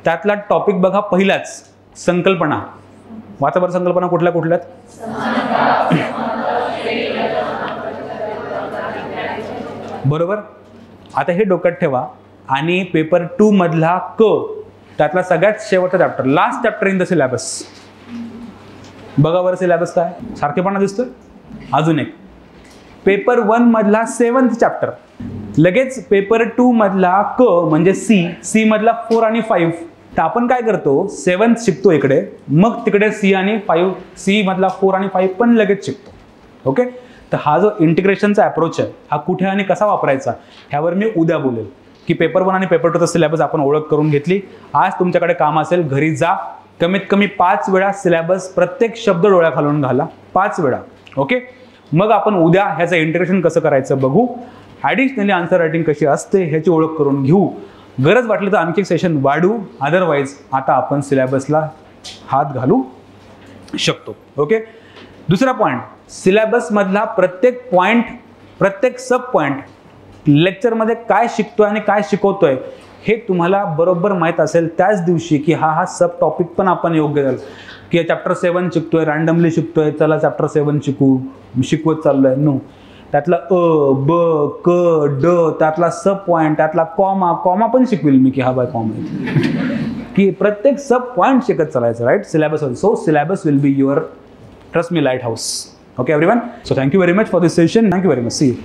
त्यातला टॉपिक बघा पहिलाच, संकल्पना. वाचा बरं संकल्पना कुठल्या कुठल्यात. बरोबर. आता हे डोक्यात ठेवा. आणि पेपर 2 मधला क, त्यातला सगळ्यात शेवटचा chapter, last chapter in the syllabus. बघा बरं सिलेबस काय सारखेपणा दिसतोय. अजून एक पेपर 1 मधला 7th चॅप्टर, लगेच पेपर 2 मधला क म्हणजे सी मधला 4 आणि 5. तर आपण काय करतो, 7th शिकतो इकडे, मग तिकडे सी आणि 5, सी मधला 4 आणि 5 पण लगेच शिकतो. ओके, तर हा जो इंटिग्रेशनचा अप्रोच आहे हा कुठे आणि कसा वापरायचा ह्यावर मी उद्या बोलेल. की पेपर 1 आणि पेपर 2चा सिलेबस आपण ओळख करून घेतली. आज तुमच्याकडे काम असेल, घरी जा, कमीत कमी 5 वेळा सिलेबस प्रत्येक शब्द डोळ्या खालून घाला, 5 वेळा. ओके, मग आपण उद्या ह्याचं इंटिग्रेशन कसं करायचं बघू. ॲडिशनली आन्सर रायटिंग कशी असते ह्याची ओळख करून घेऊ. गरज वाटली तर आणखी एक सेशन वाढू, अदरवाईज आता आपण सिलेबसला हात घालू शकतो. ओके. दुसरा पॉईंट, सिलेबस मधला प्रत्येक पॉईंट, प्रत्येक सब पॉईंट लेक्चरमध्ये काय शिकतोय आणि काय शिकवतोय हे तुम्हाला बरोबर माहीत असेल त्याच दिवशी की हा सब टॉपिक पण आपण योग्य झालं की चॅप्टर 7 शिकतोय, रँडमली शिकतोय, चला चॅप्टर 7 शिकवत चाललोय. नो, त्यातला ब, क, ड, त्यातला सब पॉईंट, त्यातला कॉमा पण शिकवेल मी की हा बाय कॉमा की प्रत्येक सब पॉईंट शिकत चालायचं, right. Syllabus. So syllabus will be your, trust me, lighthouse. Okay everyone, so thank you very much for this session. Thank you very much. See you.